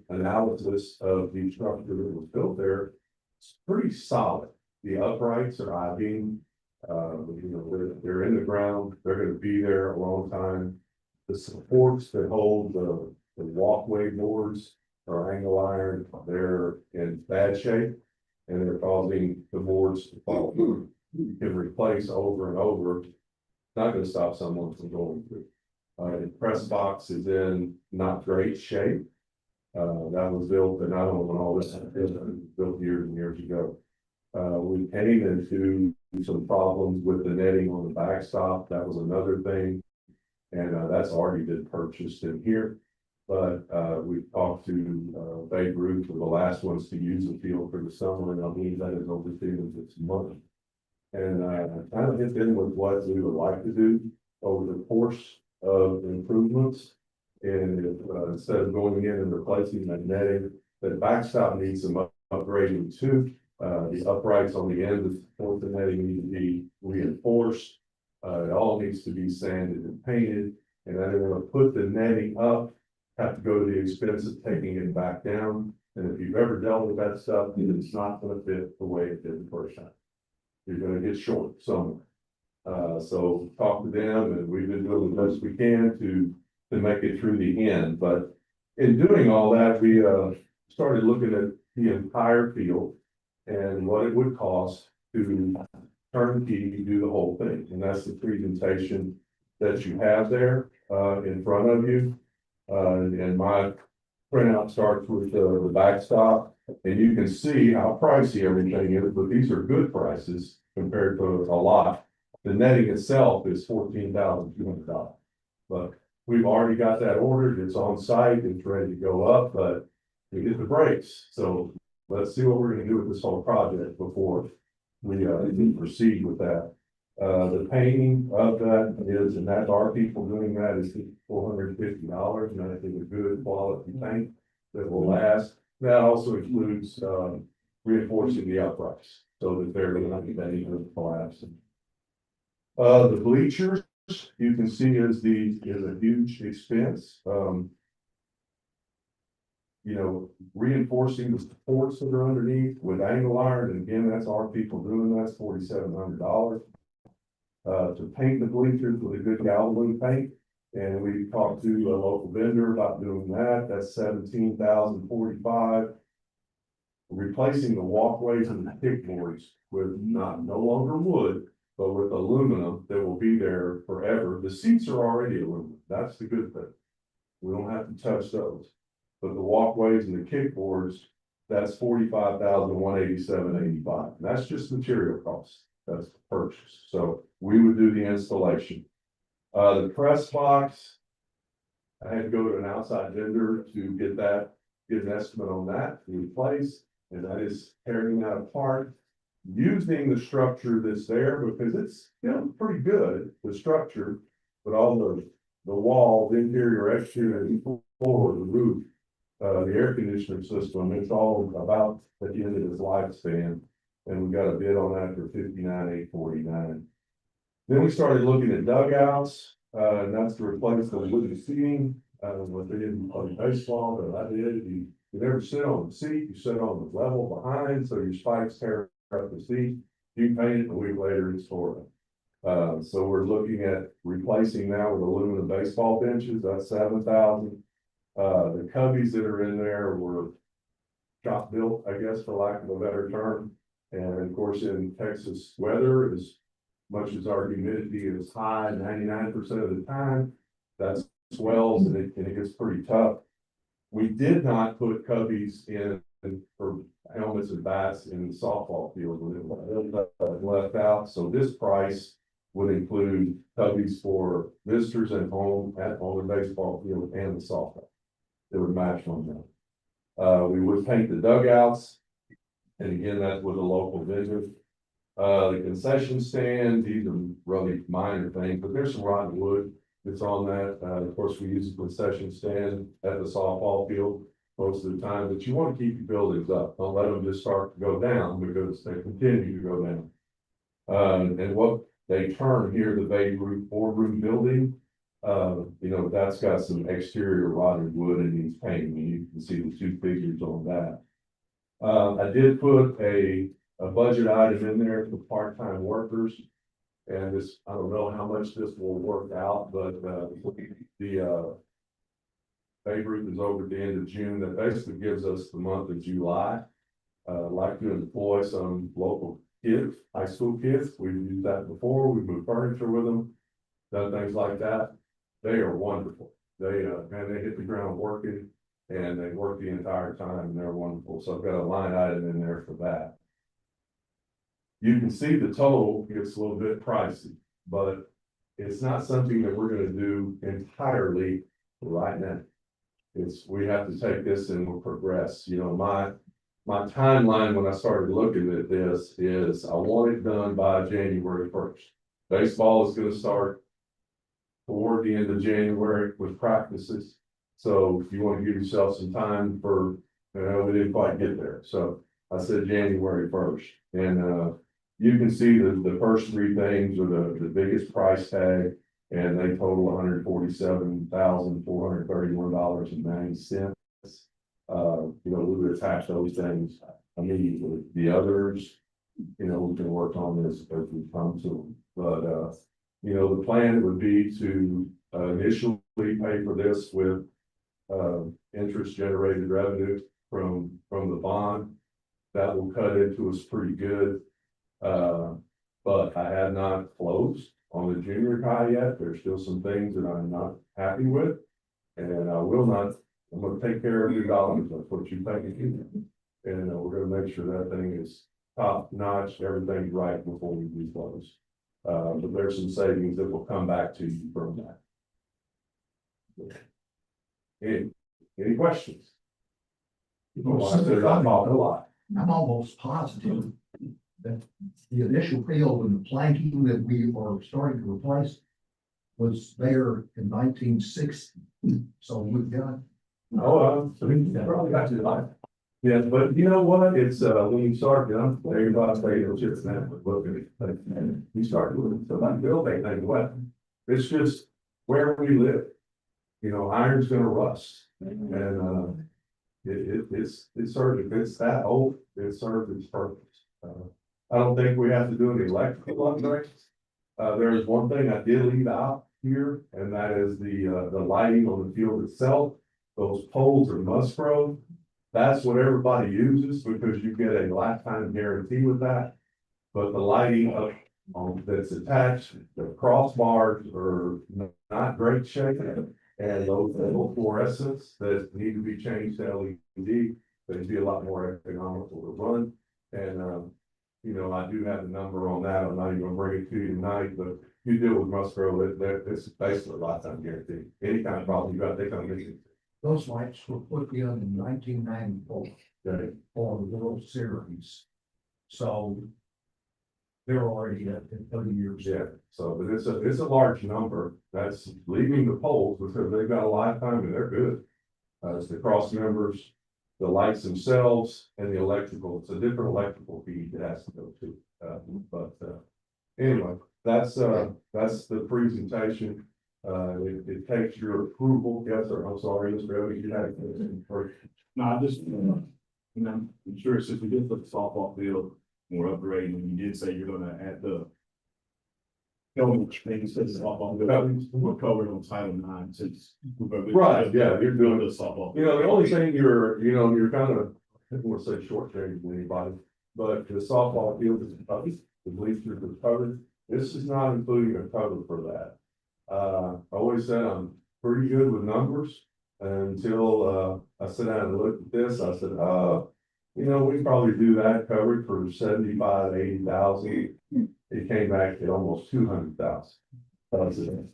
Speaker 9: analysis of the structure that was built there, it's pretty solid. The uprights are I-beam, they're in the ground, they're gonna be there a long time. The supports that hold the walkway boards are angle iron, they're in bad shape. And they're causing the boards to fall. You can replace over and over, not gonna stop someone from going through. The press box is in not great shape. That was built, and I don't know when all this was built years and years ago. We came into some problems with the netting on the backstop, that was another thing. And that's already been purchased in here. But we've talked to Babe Ruth, were the last ones to use the field for the summer, and I believe that is overseeing this month. And kind of hit in with what we would like to do over the course of improvements. And if, instead of going in and replacing that netting, that backstop needs some upgrading too. The uprights on the end of the netting need to be reinforced. It all needs to be sanded and painted. And I didn't want to put the netting up, have to go to the expense of taking it back down. And if you've ever dealt with that stuff, it's not going to fit the way it did the first time. You're going to get short somewhere. So talk to them, and we've been doing the best we can to make it through the end. But in doing all that, we started looking at the entire field and what it would cost to turnkey do the whole thing. And that's the presentation that you have there in front of you. And my printout starts with the backstop, and you can see how pricey everything is, but these are good prices compared to a lot. The netting itself is $14,200, but we've already got that ordered. It's on site. It's ready to go up, but we get the brakes. So let's see what we're going to do with this whole project before we proceed with that. The painting of that is, and that's our people doing that, is $450, and I think a good quality paint that will last. That also includes reinforcing the uprights so that they're not getting any collapse. The bleachers, you can see is a huge expense. Reinforcing the supports that are underneath with angle iron, and again, that's our people doing that's $4,700. To paint the bleachers with a good galvanized paint, and we talked to a local vendor about doing that. That's $17,045. Replacing the walkways and the kickboards with no longer wood, but with aluminum that will be there forever. The seats are already aluminum. That's the good thing. We don't have to touch those. But the walkways and the kickboards, that's $45,187.85. And that's just material costs. That's the purchase. So we would do the installation. The press box, I had to go to an outside vendor to get an estimate on that to replace. And that is tearing that apart, using the structure that's there, because it's, pretty good, the structure, but all the walls, interior, exterior, floor, the roof, the air conditioning system, it's all about at the end of its lifespan. And we got a bid on that for $59,849. Then we started looking at dugouts, and that's to replace the wooden seating. What they didn't play baseball, but I did. You never sit on the seat, you sit on the level behind, so your spikes tear up the seat. You paint it, a week later it's tore up. So we're looking at replacing that with aluminum baseball benches. That's $7,000. The cubbies that are in there were shop built, I guess, for lack of a better term. And of course, in Texas weather, as much as our humidity is high, 99% of the time, that swells and it gets pretty tough. We did not put cubbies in for helmets and bats in the softball field, when it was left out, so this price would include cubbies for visitors at home, on the baseball field and the softball. It would match on that. We would paint the dugouts, and again, that's with a local vendor. The concession stand, these are really minor things, but there's some rotten wood that's on that. Of course, we use a concession stand at the softball field most of the time, but you want to keep your buildings up. Don't let them just start to go down, because they continue to go down. And what they term here, the Babe Ruth boardroom building, you know, that's got some exterior rotted wood and needs painting, and you can see the two figures on that. I did put a budget item in there for part-time workers. And this, I don't know how much this will work out, but, the Babe Ruth is over at the end of June. That basically gives us the month of July. Like to employ some local kids, high school kids. We've used that before. We've moved furniture with them, done things like that. They are wonderful. They hit the ground working, and they work the entire time, and they're wonderful. So I've got a line item in there for that. You can see the total gets a little bit pricey, but it's not something that we're gonna do entirely right now. We have to take this and we'll progress. You know, my timeline when I started looking at this is I want it done by January 1st. Baseball is gonna start toward the end of January with practices. So if you want to give yourself some time for, we didn't quite get there. So I said January 1st, and, you can see the first three things are the biggest price tag, and they total $147,431.90. You know, we would attach those things immediately. The others, you know, we can work on this as we come to them. But, you know, the plan would be to initially pay for this with interest generated revenue from the bond. That will cut into us pretty good. But I have not closed on the junior high yet. There's still some things that I'm not happy with. And I will not, I'm gonna take care of your dollars. That's what you think. And we're gonna make sure that thing is top notch, everything's right before we close. But there's some savings that will come back to you from that. Any questions?
Speaker 1: Well, since I talk a lot, I'm almost positive that the initial field and the planking that we are starting to replace was there in 1960. So we've got.
Speaker 9: Probably got to life. Yeah, but you know what? It's, when you start, everybody say, just that, but look at it, like, you start doing it, so like, build anything, what? It's just where we live. You know, iron's gonna rust, and, it served, if it's that old, it served its purpose. I don't think we have to do any electrical upgrades. There is one thing I did leave out here, and that is the lighting on the field itself. Those poles are Musgrove. That's what everybody uses because you get a lifetime guarantee with that. But the lighting up that's attached, the crossbars are not great shape. And those little fluorescents that need to be changed to LED, they'd be a lot more economical to run. And, you know, I do have the number on that. I'm not even gonna bring it to you tonight, but you deal with Musgrove, it's basically a lifetime guarantee. Any kind of problem you got, they come in.
Speaker 1: Those lights were put in 1994 for the World Series. So they're already at 30 years.
Speaker 9: Yeah, so, but it's a large number. That's leaving the poles because they've got a lifetime and they're good. It's the cross members, the lights themselves, and the electrical. It's a different electrical feed that has to go to. Anyway, that's the presentation. It takes your approval. Yes, sir. I'm sorry, Mr. Evans, you had it.
Speaker 10: No, I just, I'm sure since we did put the softball field, and we're upgrading, and you did say you're gonna add the. Maybe since softball, we're covered on Title IX since.
Speaker 9: Right, yeah, you're doing
Speaker 10: the softball.
Speaker 9: You know, the only thing you're kind of, I don't want to say short-changing anybody, but the softball field is covered, the bleachers are covered. This is not including a cover for that. I always said I'm pretty good with numbers until, I sat down and looked at this. I said, You know, we probably do that coverage for 75, 80,000. It came back at almost 200,000.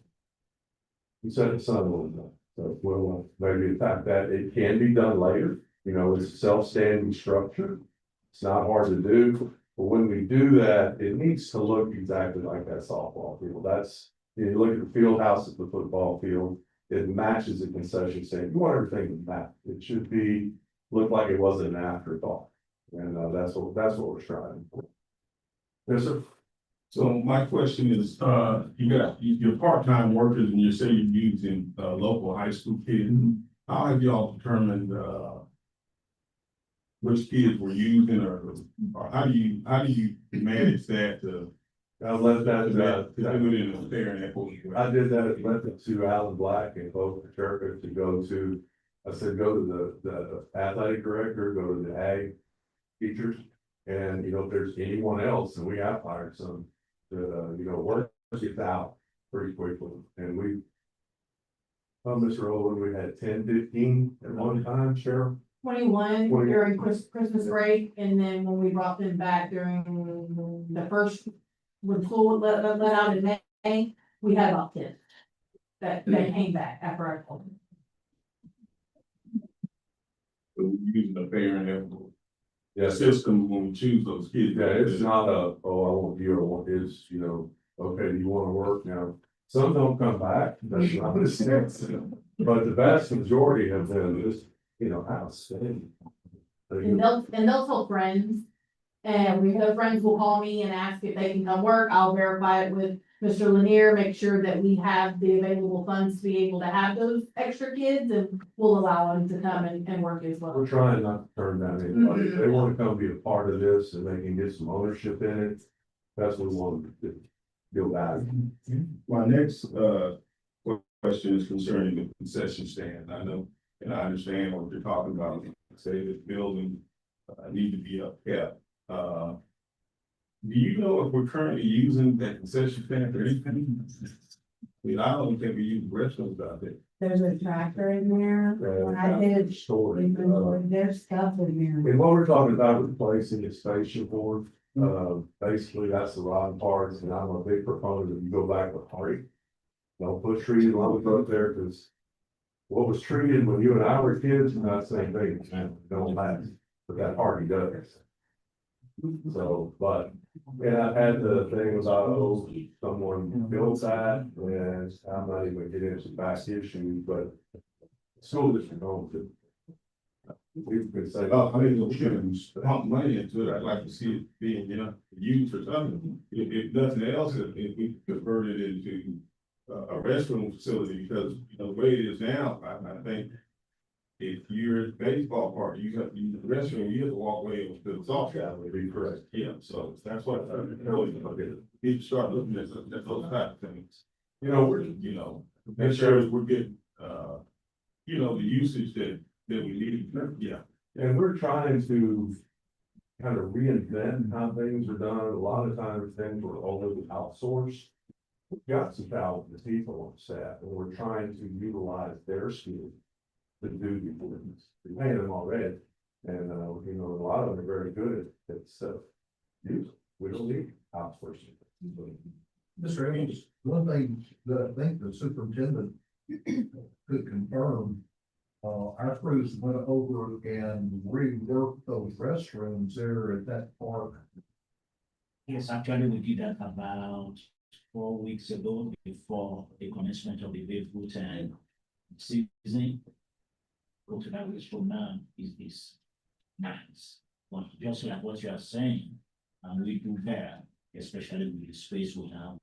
Speaker 9: You said it's not a little bit, so we'll maybe attack that. It can be done later, you know, it's a self-standing structure. It's not hard to do, but when we do that, it needs to look exactly like that softball field. That's, you look at the field house at the football field, it matches the concession stand. You want everything to match. It should be, look like it wasn't an afterthought. And that's what we're striving for. Yes, sir.
Speaker 10: So my question is, you got your part-time workers and you say you're using, local high school kids. How have y'all determined, which kids were using or how do you manage that to?
Speaker 9: I left that,
Speaker 10: To do it in a fair and equitable way?
Speaker 9: I did that, left it to Alan Black and both the church to go to, I said, go to the athletic director, go to the ag teachers. And, you know, if there's anyone else, and we have hired some, you know, work gets out pretty quickly. And we, on this road, we had 10, 15 at one time, Cheryl.
Speaker 4: 21
Speaker 9: 20.
Speaker 4: during Christmas break, and then when we brought them back during the first, when school would let out in May, we had about 10. That came back after I told them.
Speaker 10: So we're using a fair and equitable
Speaker 9: Yes,
Speaker 10: system when we choose those kids.
Speaker 9: yeah, it's not a, oh, I want you, I want this, you know, okay, you wanna work now. Some don't come back, that's not the sense, but the vast majority of them is, you know, outstanding.
Speaker 4: And they'll tell friends, and the friends will call me and ask if they can come work. I'll verify it with Mr. Lanier, make sure that we have the available funds to be able to have those extra kids, and we'll allow them to come and work as well.
Speaker 9: We're trying not to turn down anybody. If they wanna come be a part of this and they can get some ownership in it, that's what we want to do. Build value.
Speaker 10: My next, question is concerning the concession stand. I know, and I understand what you're talking about. Say this building, need to be upkept. Do you know if we're currently using that concession stand or anything? I mean, I don't think we use restrooms out there.
Speaker 2: There's a tractor in there. I did
Speaker 9: Story.
Speaker 2: There's stuff in there.
Speaker 9: And what we're talking about replacing the station board, basically that's the rotten parts, and I'm a big proponent of you go back with Hardy. Don't put treated lumber up there, cause what was treated when you and I were kids, not the same thing, don't last, but that Hardy does. So, but, and I've had the thing about, oh, someone built that, and I'm not even getting into back issues, but school district owns it. We've been saying,
Speaker 10: I mean, we shouldn't pump money into it. I'd like to see it being, you know, used for something. If nothing else, if we convert it into a restroom facility, because, you know, the way it is now, I think if you're at a baseball park, you have to use the restroom, you have to walk away to the soft
Speaker 9: that would be correct.
Speaker 10: Yeah, so that's what I really, need to start looking at those type of things.
Speaker 9: You know, we're,
Speaker 10: You know, make sure we're getting, you know, the usage that we need. Yeah.
Speaker 9: and we're trying to kind of reinvent how things are done. A lot of times things were only outsourced. We've got some talented people on staff, and we're trying to utilize their skills to do the things. We pay them already, and, you know, a lot of them are very good at stuff. We don't need outsourcing.
Speaker 1: Mr. Evans, one thing that I think the superintendent could confirm, our crews went over and reworked those restrooms there at that park.
Speaker 6: Yes, actually, we did that about 4 weeks ago before the commencement of the Bayfoot and season. Go to that restroom now is nice, but just like what you are saying, and we do that, especially with the space we have.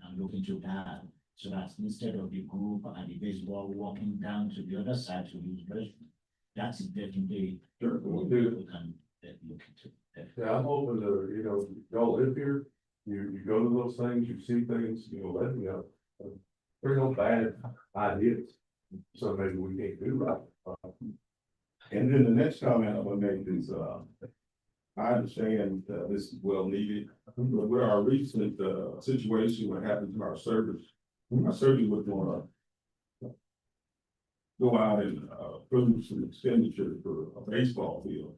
Speaker 6: I'm looking to that, so that instead of the group and the baseball walking down to the other side to use restroom, that's definitely what we can look into.
Speaker 9: Yeah, I'm hoping to, you know, y'all live here, you go to those things, you see things, you know, let me know. There's no bad ideas, so maybe we can't do right.
Speaker 10: And then the next comment I'm gonna make is, I understand, this is well needed, but with our recent, situation, what happened to our service was gonna go out and, produce some expenditure for a baseball field.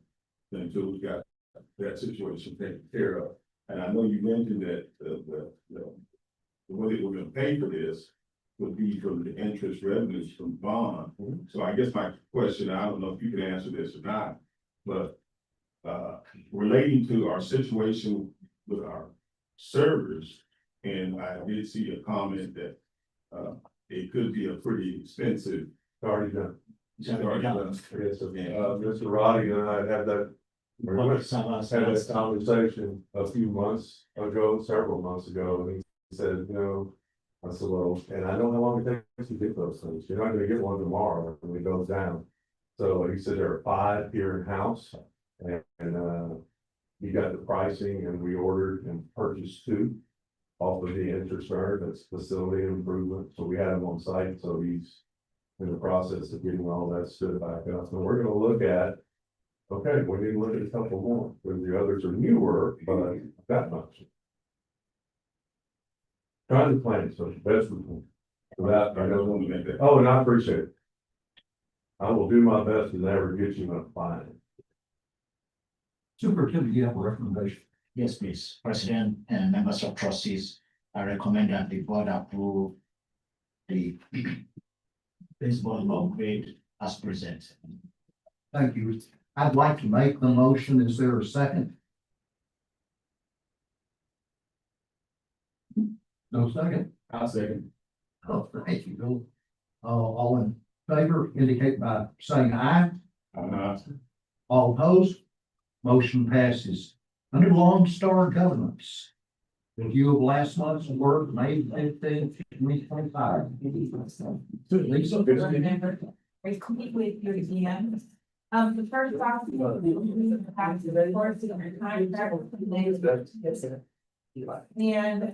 Speaker 10: until we got that situation taken care of. And I know you mentioned that the way that we're gonna pay for this would be from the interest revenues from bond. So I guess my question, I don't know if you can answer this or not, but relating to our situation with our servers, and I did see a comment that it could be a pretty expensive.
Speaker 9: Already done.
Speaker 6: It's already done.
Speaker 9: Yes, Mr. Roddy and I had that. We had that conversation a few months ago, several months ago, and he said, you know. I said, well, and I don't know how long it takes to get those things. You're not gonna get one tomorrow when it goes down. So he said there are 5 here in house and he got the pricing and we ordered and purchased 2 off of the interest earned. That's facility improvement. So we had him on site. So he's in the process of getting all that stood back up. So we're gonna look at, okay, we need to look at a couple more, because the others are newer, but that much. Trying to plan, so best we can. Without,
Speaker 10: I don't want to make that.
Speaker 9: oh, and I appreciate it. I will do my best to never get you a fine.
Speaker 1: Superintendent, you have a recommendation?
Speaker 6: Yes, please. President and members of trustees, I recommend that the board approve the baseball upgrade as presented.
Speaker 1: Thank you. I'd like to make the motion. Is there a second? No second?
Speaker 10: I'll second.
Speaker 1: Oh, thank you, Bill. All in favor indicate by saying aye. All opposed? Motion passes. Under Lone Star Governance. Review of last month's work, May 15th, 2025. Lisa?
Speaker 4: Very quickly with your again. The first document. We have to report to the contract. And,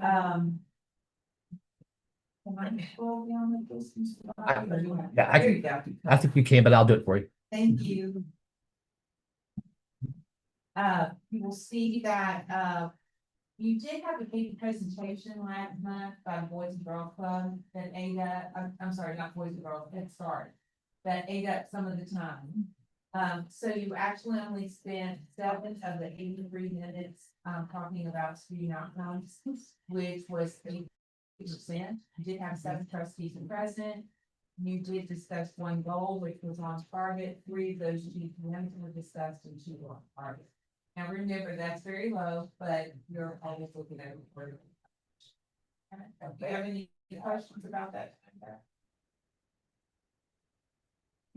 Speaker 4: can I scroll down the distance?
Speaker 11: Yeah, I
Speaker 4: There
Speaker 11: can-
Speaker 4: you go.
Speaker 11: I think you can, but I'll do it for you.
Speaker 4: Thank you. You will see that, you did have a big presentation last month by the Boys and Girls Club that ate up, I'm sorry, not Boys and Girls, Head Start. That ate up some of the time. So you actually only spent 7 of the 83 minutes, talking about student outcomes, which was 80%. You did have 7 trustees present. You did discuss 1 goal, which was on target. 3 of those GPMs were discussed and 2 were on target. Now remember, that's very low, but you're always looking at it. Do you have any questions about that?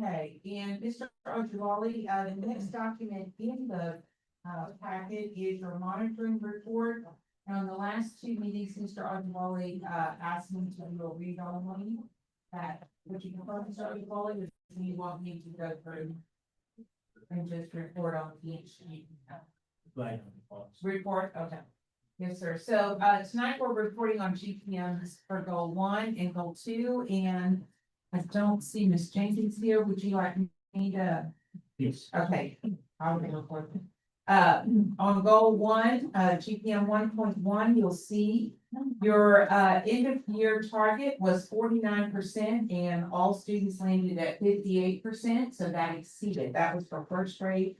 Speaker 4: Okay, and Mr. Ojwali, the next document in the packet is your monitoring report. On the last 2 meetings, Mr. Ojwali asked me to do a read only. Would you prefer, Mr. Ojwali, or do you want me to go through and just report on each
Speaker 6: Right.
Speaker 4: report? Okay. Yes, sir. So tonight we're reporting on GPMs for goal 1 and goal 2, and I don't see Ms. Jenkins here. Would you like me to?
Speaker 6: Yes.
Speaker 4: Okay, I'll report. On goal 1, GPM 1.1, you'll see your end of year target was 49% and all students landed at 58%. So that exceeded. That was for first grade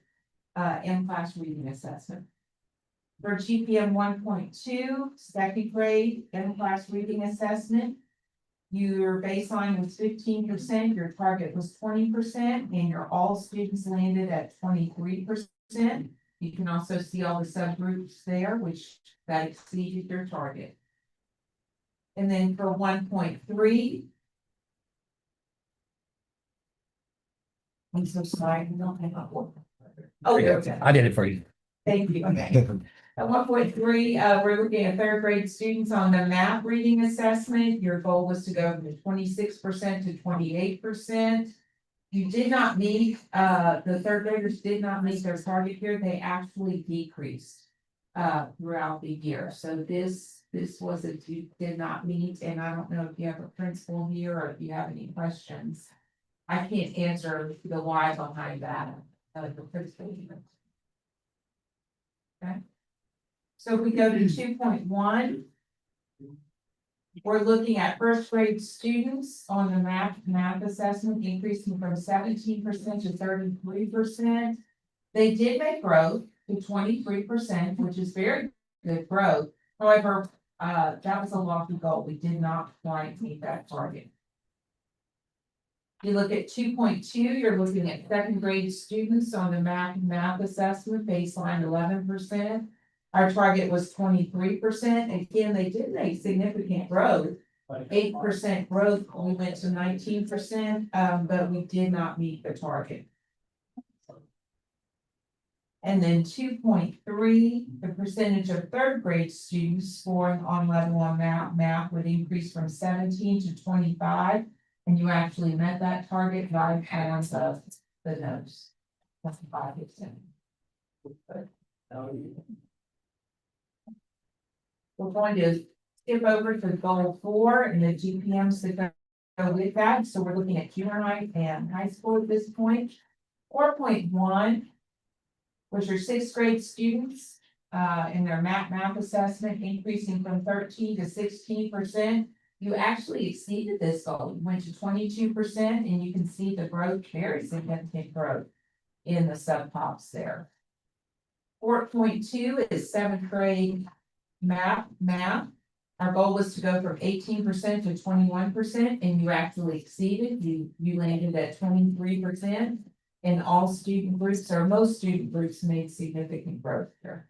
Speaker 4: and class reading assessment. For GPM 1.2, second grade and class reading assessment, your baseline was 15%, your target was 20%, and your all students landed at 23%. You can also see all the subgroups there, which that exceeded your target. And then for 1.3. I'm so sorry, I don't have a board. Oh, there we go.
Speaker 11: I did it for you.
Speaker 4: Thank you. Okay. At 1.3, we're looking at 3rd grade students on the math reading assessment. Your goal was to go from 26% to 28%. You did not meet, the 3rd graders did not meet their target here. They actually decreased throughout the year. So this was you did not meet, and I don't know if you have a principal here or if you have any questions. I can't answer the why behind that. The principal. Okay. So if we go to 2.1. We're looking at first grade students on the math assessment increasing from 17% to 33%.
Speaker 2: They did make growth to 23%, which is very good growth. However, that was a lofty goal. We did not quite meet that target. You look at 2.2, you're looking at second grade students on the math assessment, baseline 11%. Our target was 23%. Again, they did make significant growth. 8% growth, we went to 19%, but we did not meet the target. And then 2.3, the percentage of third grade students scoring on level one math would increase from 17 to 25. And you actually met that target by hands of the nose. That's 5%. We're going to skip over to goal 4 and the GPMs that go with that. So we're looking at junior high and high school at this point. 4.1, which are sixth grade students in their math assessment, increasing from 13 to 16%. You actually exceeded this goal. You went to 22%, and you can see the growth, very significant growth in the subtops there. 4.2 is seventh grade math. Our goal was to go from 18% to 21%, and you actually exceeded. You landed at 23%. And all student groups, or most student groups, made significant growth here.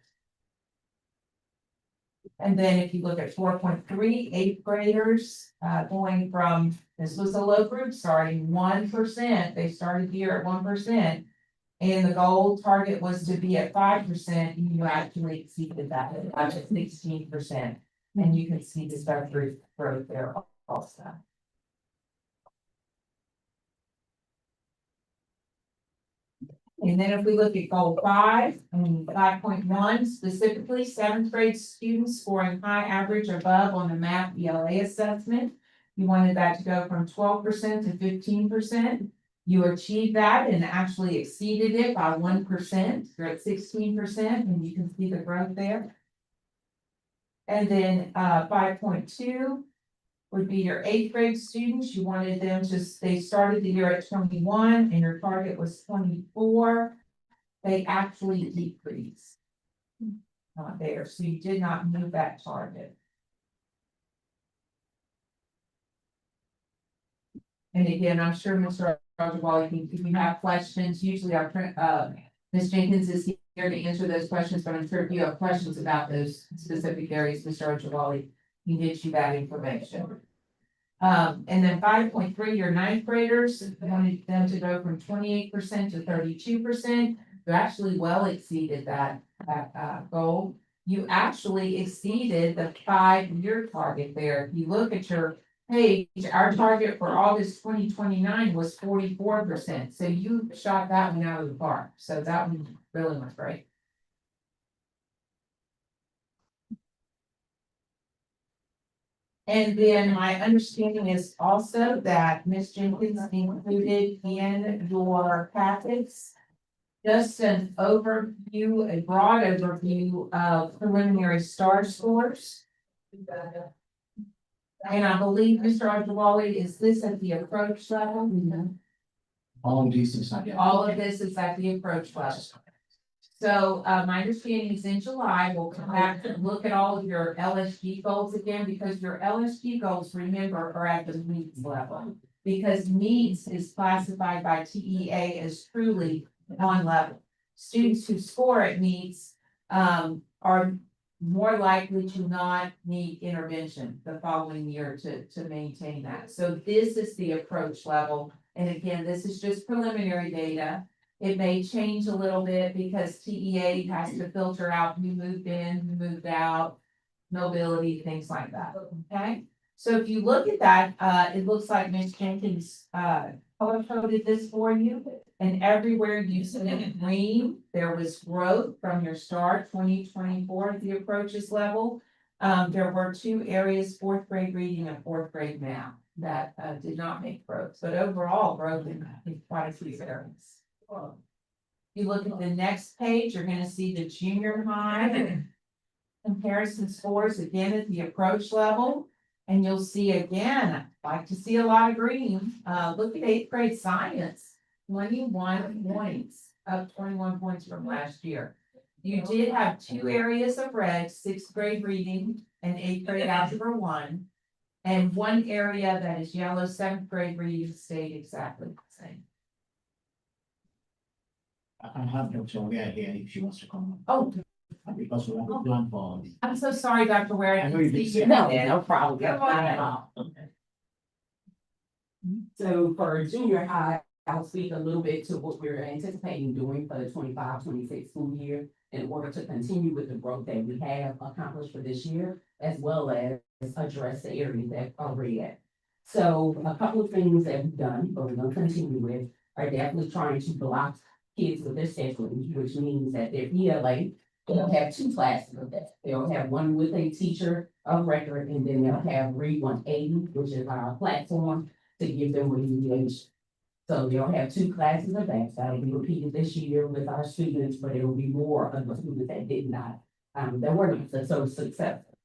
Speaker 2: And then if you look at 4.3, eighth graders, going from, this was a low group starting 1%, they started the year at 1%. And the goal target was to be at 5%, and you actually exceeded that at 16%. And you can see the growth there also. And then if we look at goal 5 and 5.1, specifically seventh grade students scoring high average above on the math ELA assessment. You wanted that to go from 12% to 15%. You achieved that and actually exceeded it by 1%. You're at 16%, and you can see the growth there. And then 5.2 would be your eighth grade students. You wanted them to, they started the year at 21 and your target was 24. They actually decreased. Not there, so you did not move that target. And again, I'm sure Mr. Rajawali, if you have questions, usually our Ms. Jenkins is here to answer those questions, but I'm sure if you have questions about those specific areas, Mr. Rajawali can get you that information. And then 5.3, your ninth graders, wanted them to go from 28% to 32%. You actually well exceeded that goal. You actually exceeded the 5-year target there. If you look at your page, our target for August 2029 was 44%. So you shot that one out of the park. So that one really was great. And then my understanding is also that Ms. Jenkins included in your packets just an overview, a broad overview of preliminary STAR scores. And I believe, Mr. Rajawali, is this at the approach level?
Speaker 6: All of these is not yet.
Speaker 2: All of this is at the approach level. So my understanding is in July, we'll come back to look at all of your LSG goals again, because your LSG goals, remember, are at the needs level. Because needs is classified by TEA as truly on level. Students who score at needs are more likely to not need intervention the following year to maintain that. So this is the approach level. And again, this is just preliminary data. It may change a little bit because TEA has to filter out who moved in, who moved out, mobility, things like that, okay? So if you look at that, it looks like Ms. Jenkins color-coded this for you. And everywhere you see in green, there was growth from your STAR 2024 at the approaches level. There were 2 areas, 4th grade reading and 4th grade math, that did not make growth, but overall growth in quite a few areas. You look at the next page, you're gonna see the junior high comparison scores again at the approach level. And you'll see again, like to see a lot of green. Look at 8th grade science, 21 points up 21 points from last year. You did have two areas of red, sixth grade reading and eighth grade algebra 1. And one area that is yellow, seventh grade reading stayed exactly the same.
Speaker 6: I have Dr. Ware here if she wants to come.
Speaker 2: Oh,
Speaker 6: Because we have a plan for.
Speaker 2: I'm so sorry, Dr. Ware.
Speaker 6: I know you've been sick.
Speaker 2: No problem.
Speaker 12: Come on. So for junior high, I'll speak a little bit to what we're anticipating doing for the 25-26 school year in order to continue with the growth that we have accomplished for this year, as well as address the areas that are red. So a couple of things that we've done, but we're gonna continue with, are definitely trying to block kids with their scheduling, which means that their ELA, they'll have two classes of that. They'll have one with a teacher of record, and then they'll have Read 180, which is our platform to give them remediation. So they'll have two classes of that. That'll be repeated this year with our students, but there will be more of the students that did not, that were not so successful.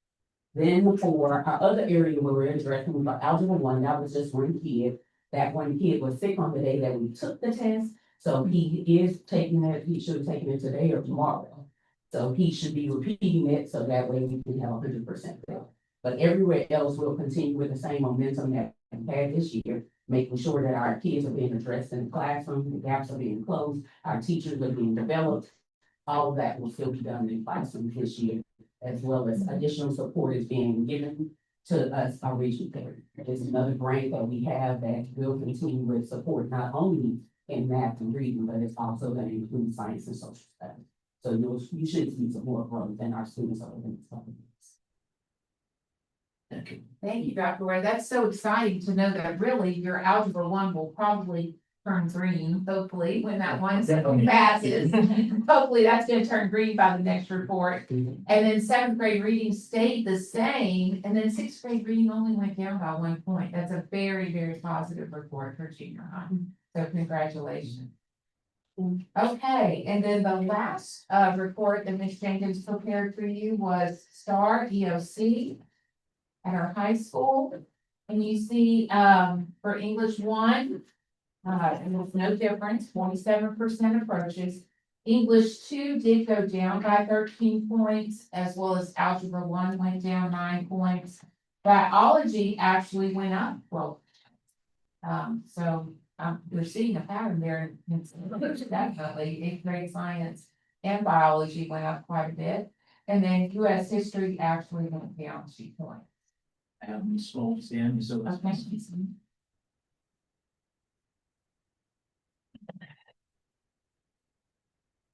Speaker 12: Then for our other area where we're addressing for algebra 1, that was just one kid. That one kid was sick on the day that we took the test. So he is taking it, he should have taken it today or tomorrow. So he should be repeating it, so that way we can have 100% fill. But everywhere else, we'll continue with the same momentum that we had this year, making sure that our kids are being addressed in the classroom, the gaps are being closed, our teachers are being developed. All of that will still be done in classroom this year, as well as additional support is being given to us, our regional area. There's another grant that we have that will continue with support, not only in math and reading, but it's also going to include science and social studies. So you should see some more growth in our students over the next couple of years.
Speaker 6: Thank you.
Speaker 2: thank you, Dr. Ware. That's so exciting to know that really your algebra 1 will probably turn green, hopefully, when that one
Speaker 6: Definitely.
Speaker 2: passes. Hopefully, that's gonna turn green by the next report. And then seventh grade reading stayed the same, and then sixth grade reading only went down by 1 point. That's a very, very positive report for junior high. So congratulations. Okay, and then the last report that Ms. Jenkins prepared for you was STAR EOC at our high school. And you see for English 1, it was no difference, 47% approaches. English 2 did go down by 13 points, as well as Algebra 1 went down 9 points. Biology actually went up 12. We're seeing a pattern there. Definitely, 8th grade science and biology went up quite a bit. And then US history actually went down 2 points.
Speaker 6: I have Ms. Holmes there, Ms. Owens.
Speaker 2: Okay.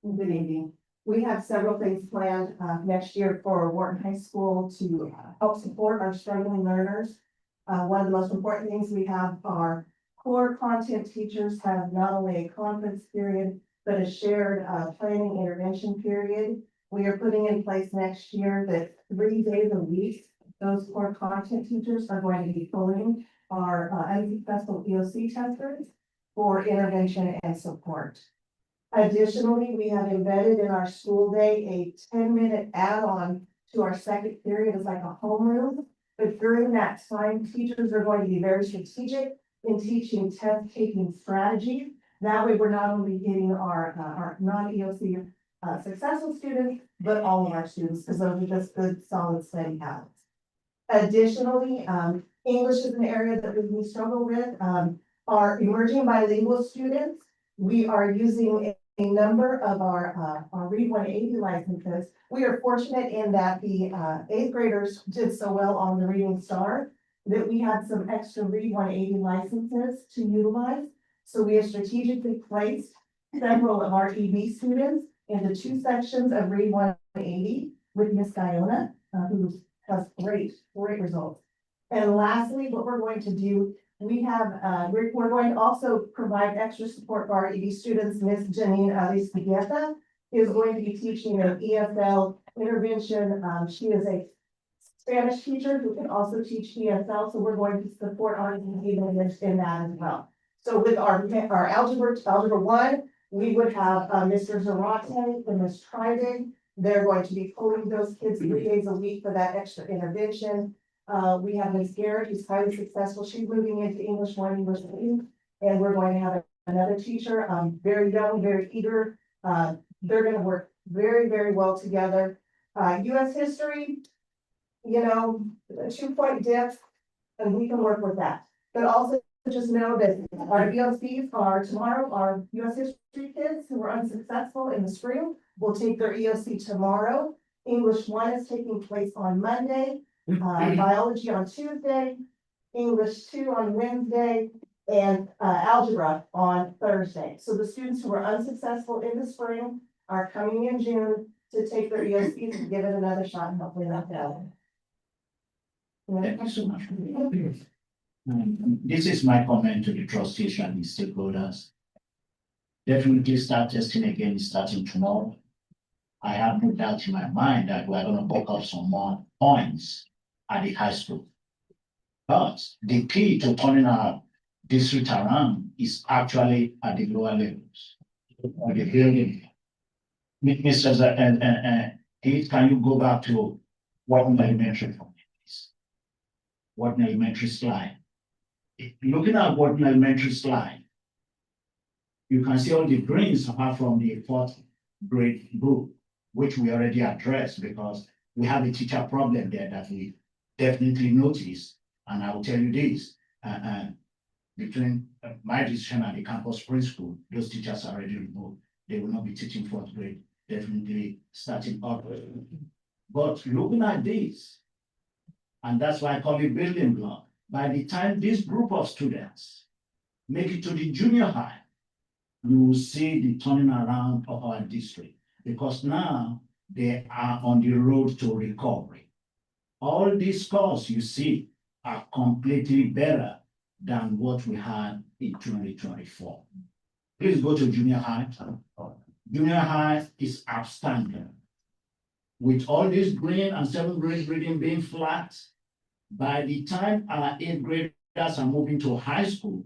Speaker 13: Good evening. We have several things planned next year for Wharton High School to help support our struggling learners. One of the most important things we have are core content teachers have not only a conference period, but a shared planning intervention period. We are putting in place next year that 3 days a week, those core content teachers are going to be pulling our unsuccessful EOC testers for intervention and support. Additionally, we have embedded in our school day a 10-minute add-on to our second period as like a homeroom. But during that time, teachers are going to be very strategic in teaching test taking strategies. That way, we're not only getting our non-EOC successful students, but all of our students, because those are just good, solid, steady habits. Additionally, English is an area that we struggle with. Our emerging bilingual students, we are using a number of our Read 180 licenses. We are fortunate in that the 8th graders did so well on the Reading Star that we had some extra Read 180 licenses to utilize. So we have strategically placed several of our EB students into 2 sections of Read 180 with Miss Diona, who has great results. And lastly, what we're going to do, we have, we're going to also provide extra support for our EB students. Miss Janine Arizqueta is going to be teaching an ESL intervention. She is a Spanish teacher who can also teach ESL, so we're going to support our English in that as well. So with our algebra 1, we would have Mr. Zarate and Ms. Trident. They're going to be pulling those kids 3 days a week for that extra intervention. We have Ms. Garrett, who's highly successful. She's moving into English 1, English 2, and we're going to have another teacher, very young, very eager They're gonna work very, very well together. US history, you know, a 2-point dip, and we can work with that. But also just know that our EOCs are tomorrow, our US history kids who were unsuccessful in the spring will take their EOC tomorrow. English 1 is taking place on Monday, biology on Tuesday, English 2 on Wednesday, and algebra on Thursday. So the students who were unsuccessful in the spring are coming in June to take their EOCs and give it another shot and hopefully knock it out.
Speaker 6: Thank you so much. This is my comment to the trustees and the stakeholders. Definitely start testing again starting tomorrow. I have no doubt in my mind that we are gonna pick up some more points at the high school. But the key to turning our district around is actually at the lower levels. Or the building. Mr. Keith, can you go back to Wharton Elementary for me, please? Wharton Elementary slide. Looking at Wharton Elementary slide, you can see all the greens apart from the 4th grade group, which we already addressed because we have a teacher problem there that we definitely noticed. And I will tell you this, between my decision and the campus preschool, those teachers are already removed. They will not be teaching 4th grade, definitely starting up. But looking at this, and that's why I call it building block. By the time this group of students make it to the junior high, you will see the turning around of our district because now they are on the road to recovery. All these scores you see are completely better than what we had in 2024. Please go to junior high. Junior high is outstanding. With all this green and 7th grade reading being flat, by the time our 8th graders are moving to high school,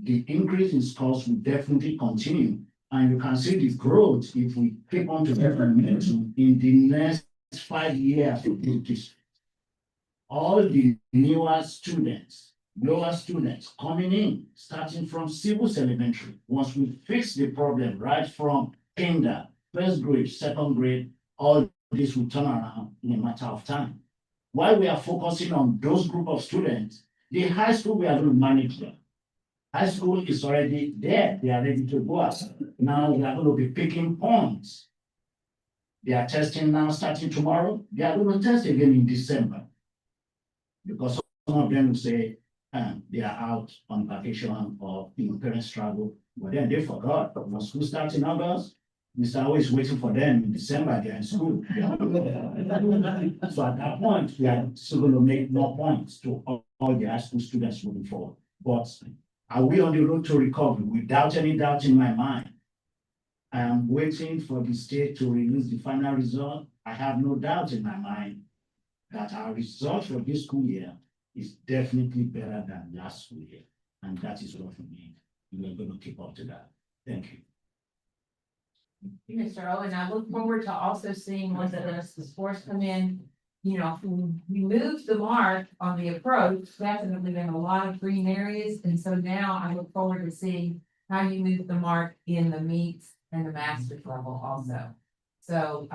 Speaker 6: the increase in scores will definitely continue. And you can see the growth if we keep on to that momentum in the next 5 years of this district. All the newer students, lower students coming in, starting from Civils Elementary, once we fix the problem right from kinder, 1st grade, 2nd grade, all this will turn around in a matter of time. While we are focusing on those group of students, the high school, we are going to manage them. High school is already there. They are ready to go out. Now we are going to be picking points. They are testing now starting tomorrow. They are going to test again in December. Because some of them will say they are out on vacation or parents travel. But then they forgot. But when school starts in August, Mr. Always waiting for them in December, they're in school. So at that point, we are still going to make more points to all the high school students moving forward. But are we on the road to recovery? Without any doubt in my mind. I am waiting for the state to release the final result. I have no doubt in my mind that our result for this school year is definitely better than last school year. And that is what we need. We are going to keep up to that. Thank you.
Speaker 2: Mr. Owen, I look forward to also seeing once the scores come in. You know, we moved the mark on the approach, definitely in a lot of green areas. And so now I look forward to seeing how you move the mark in the meets and the master's level also. So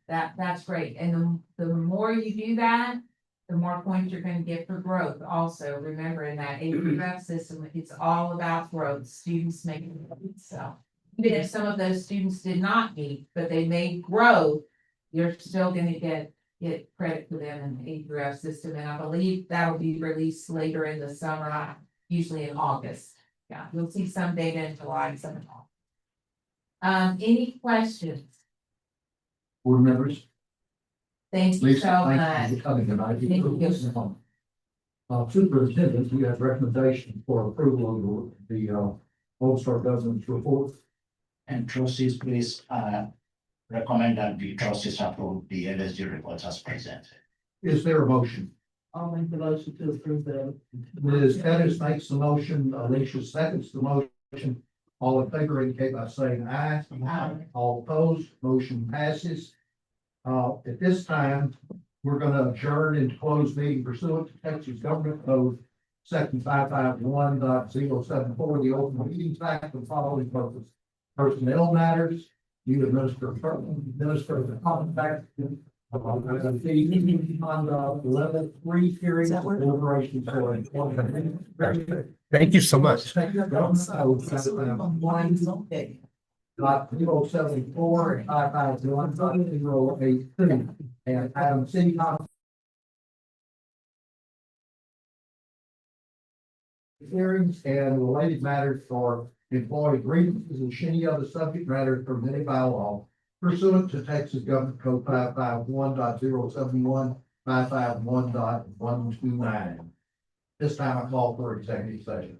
Speaker 2: that's great. And the more you do that, the more points you're going to get for growth. Also, remember in that APREF system, it's all about growth, students making growth. So even if some of those students did not meet, but they made growth, you're still going to get credit for them in the APREF system. And I believe that'll be released later in the summer, usually in August. Yeah, you'll see some data in July and some in August. Any questions?
Speaker 1: Board members?
Speaker 2: Thank you
Speaker 1: Lisa,
Speaker 2: so
Speaker 1: thank
Speaker 2: much.
Speaker 1: you for coming tonight.
Speaker 2: Thank you.
Speaker 1: Superintendent, we have recommendation for approval of the Old Star Governance Report.
Speaker 6: And trustees, please recommend that the trustees approve the LSG report as presented.
Speaker 1: Is there a motion?
Speaker 3: I'll make the motion to approve the.
Speaker 1: Ms. Pettis makes the motion, Alicia seconds the motion. All in favor indicate by saying aye.
Speaker 2: Aye.
Speaker 1: All opposed, motion passes. At this time, we're gonna adjourn into closed meeting pursuant to Texas Government Code, section 551.074, the Open Meetings Act, and following purpose. Personnel matters, you administer the contract. On the level 3 hearings, deliberations.
Speaker 11: Thank you so much.
Speaker 1: Lot 074 and 551.082. And Adam City Council. Hearings and related matters for employee grievances and any other subject matters permitted by law pursuant to Texas Government Code 551.071, 551.129. This time I call for executive session.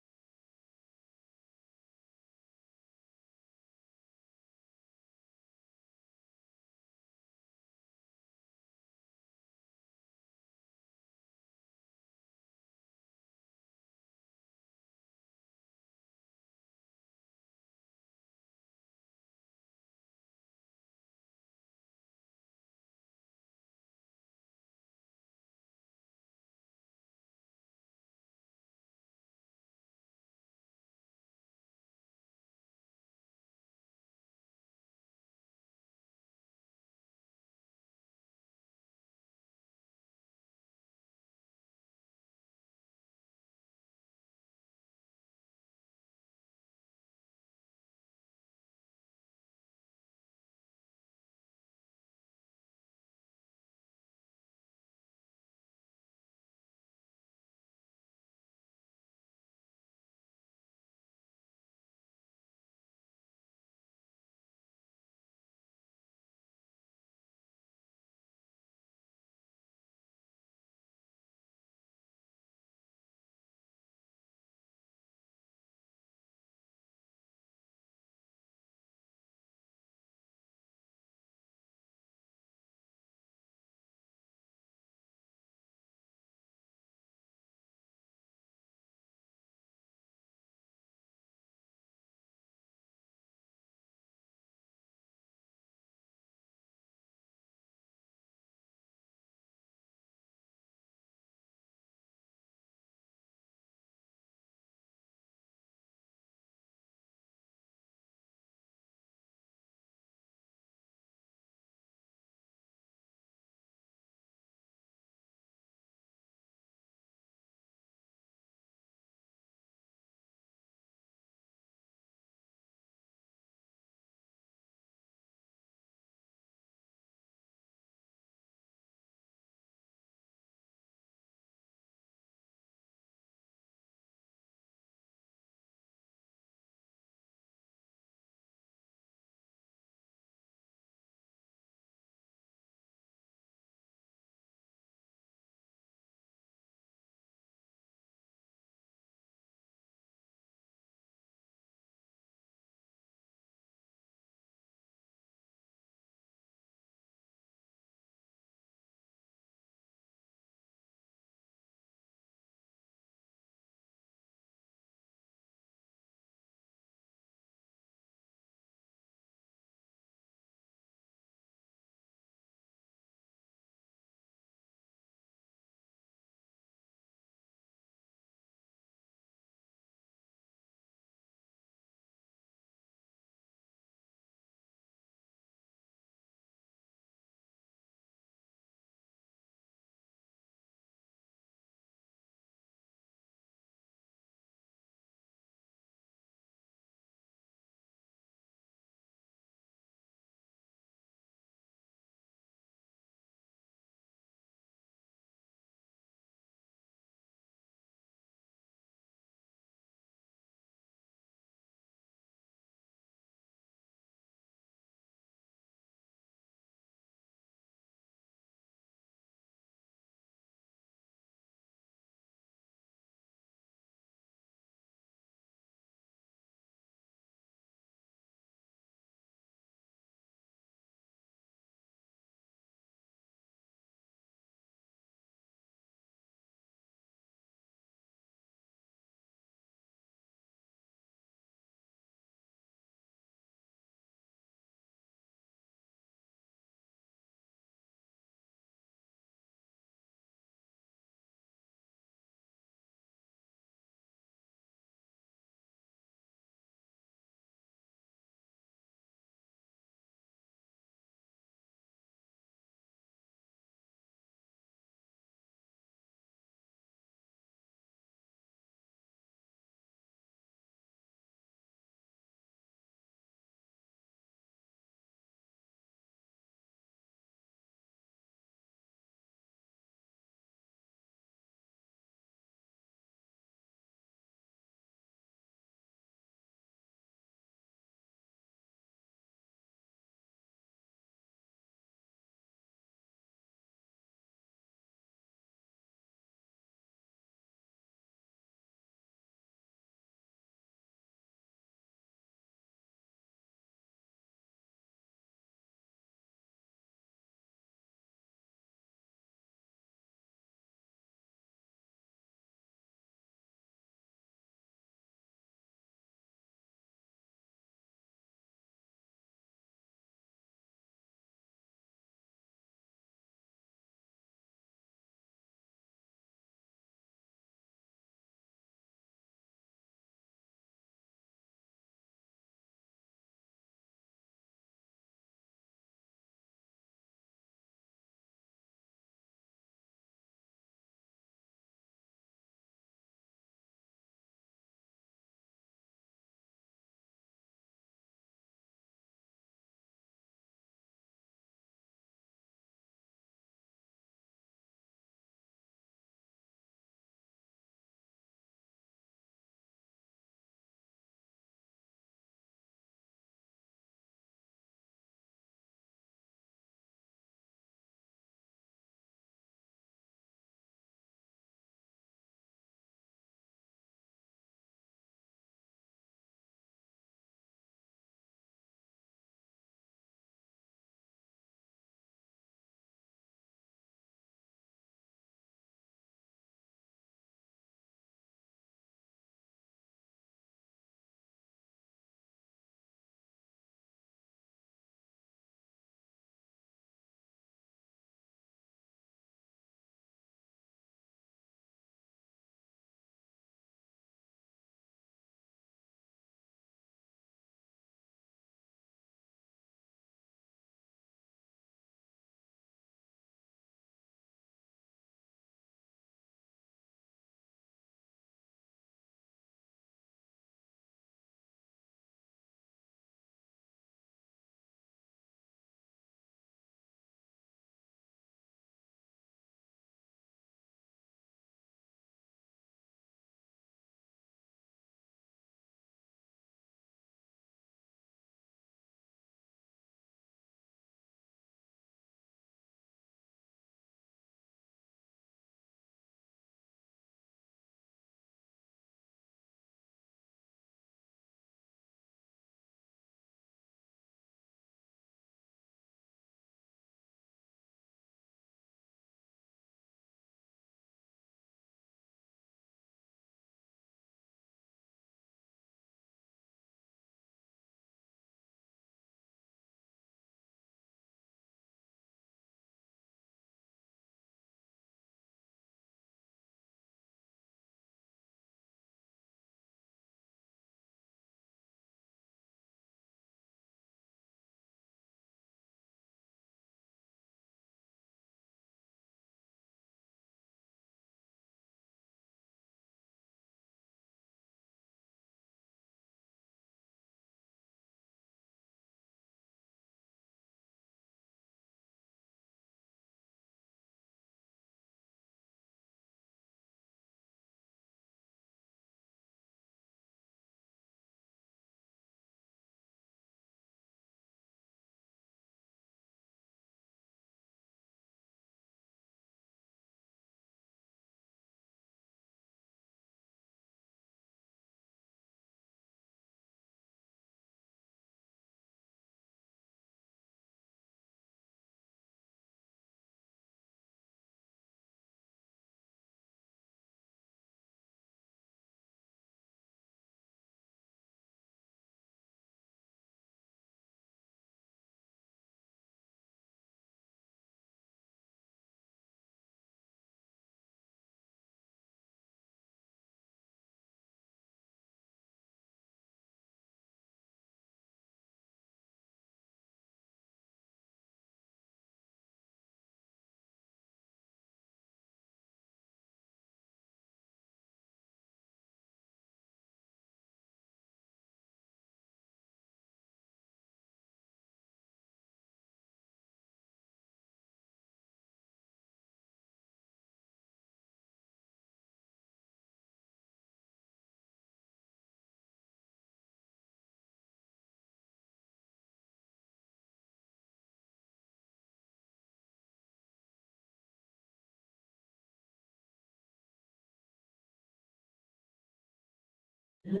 Speaker 2: You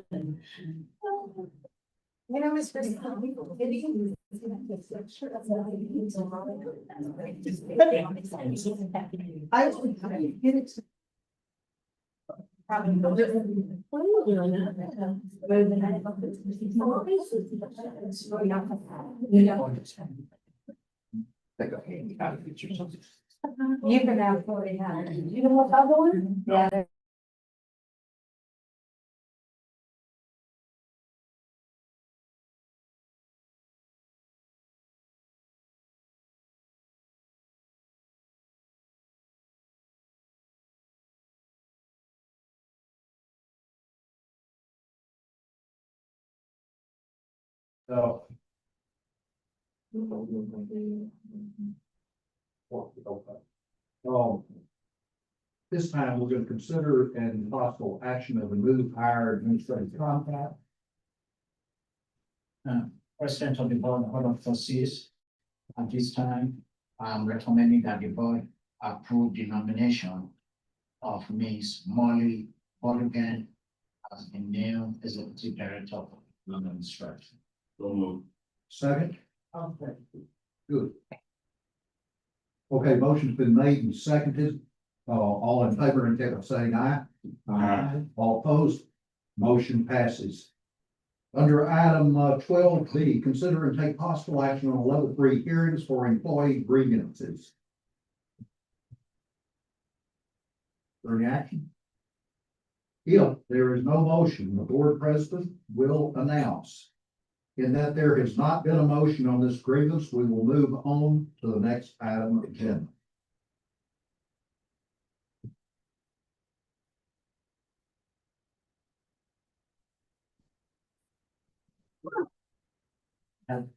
Speaker 2: know, Mr.
Speaker 13: I would get it.
Speaker 8: You can have 40 You know what I'm doing? Yeah.
Speaker 1: So. Oh. This time, we're gonna consider and possible action of the move hire administrative contract.
Speaker 7: President of the Board of Trustees, at this time, I'm recommending that the board approve the nomination of Ms. Molly Bolligan as the new executive director of London Instruction.
Speaker 10: So move.
Speaker 1: Second? Good. Okay, motion's been made and seconded. All in favor, indicate by saying aye.
Speaker 10: Aye.
Speaker 1: All opposed, motion passes. Under item 12B, consider and take possible action on level 3 hearings for employee grievances. For any action? If there is no motion, the board president will announce. In that there has not been a motion on this grievance, we will move on to the next item of the agenda.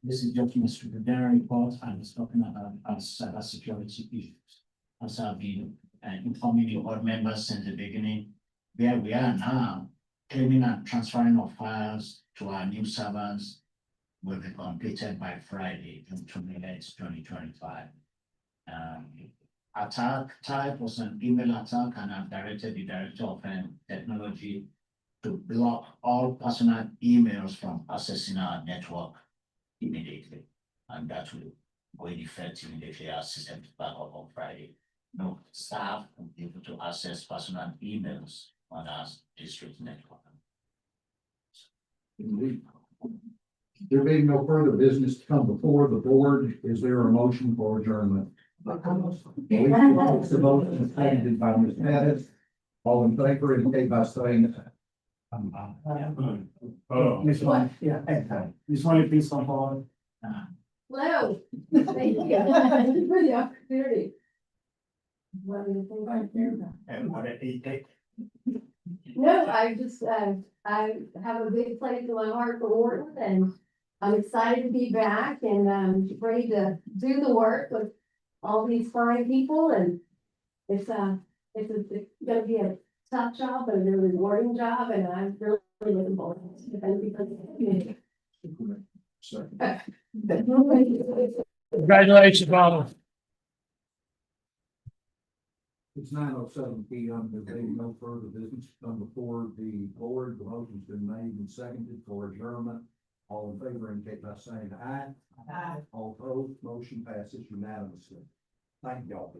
Speaker 7: This is just Mr. Rivera report, and it's talking about cyber security issues. As I've been informing you all members since the beginning, where we are now, claiming and transferring of files to our new servers will be completed by Friday, June 28th, 2025. Attack type was an email attack, and I've directed the director of technology to block all personal emails from accessing our network immediately, and that will go in effect immediately as system back up on Friday. No staff will be able to access personal emails on our district network.
Speaker 1: There being no further business to come before the board, is there a motion for adjournment? The motion is seconded by Ms. Pettis. All in favor, indicate by saying.
Speaker 7: Miss One, yeah, Miss One, please come forward.
Speaker 2: Hello. Thank you for the opportunity. No, I just, I have a big place in my heart for Wharton, and I'm excited to be back and, ready to do the work with all these fine people, and it's gonna be a tough job, and a really rewarding job, and I'm really looking forward to it.
Speaker 11: Congratulations, Ronald.
Speaker 1: It's 9:07 p.m. There being no further business to come before the board. The motion's been made and seconded for adjournment. All in favor, indicate by saying aye.
Speaker 2: Aye.
Speaker 1: All opposed, motion passes unanimously. Thank y'all.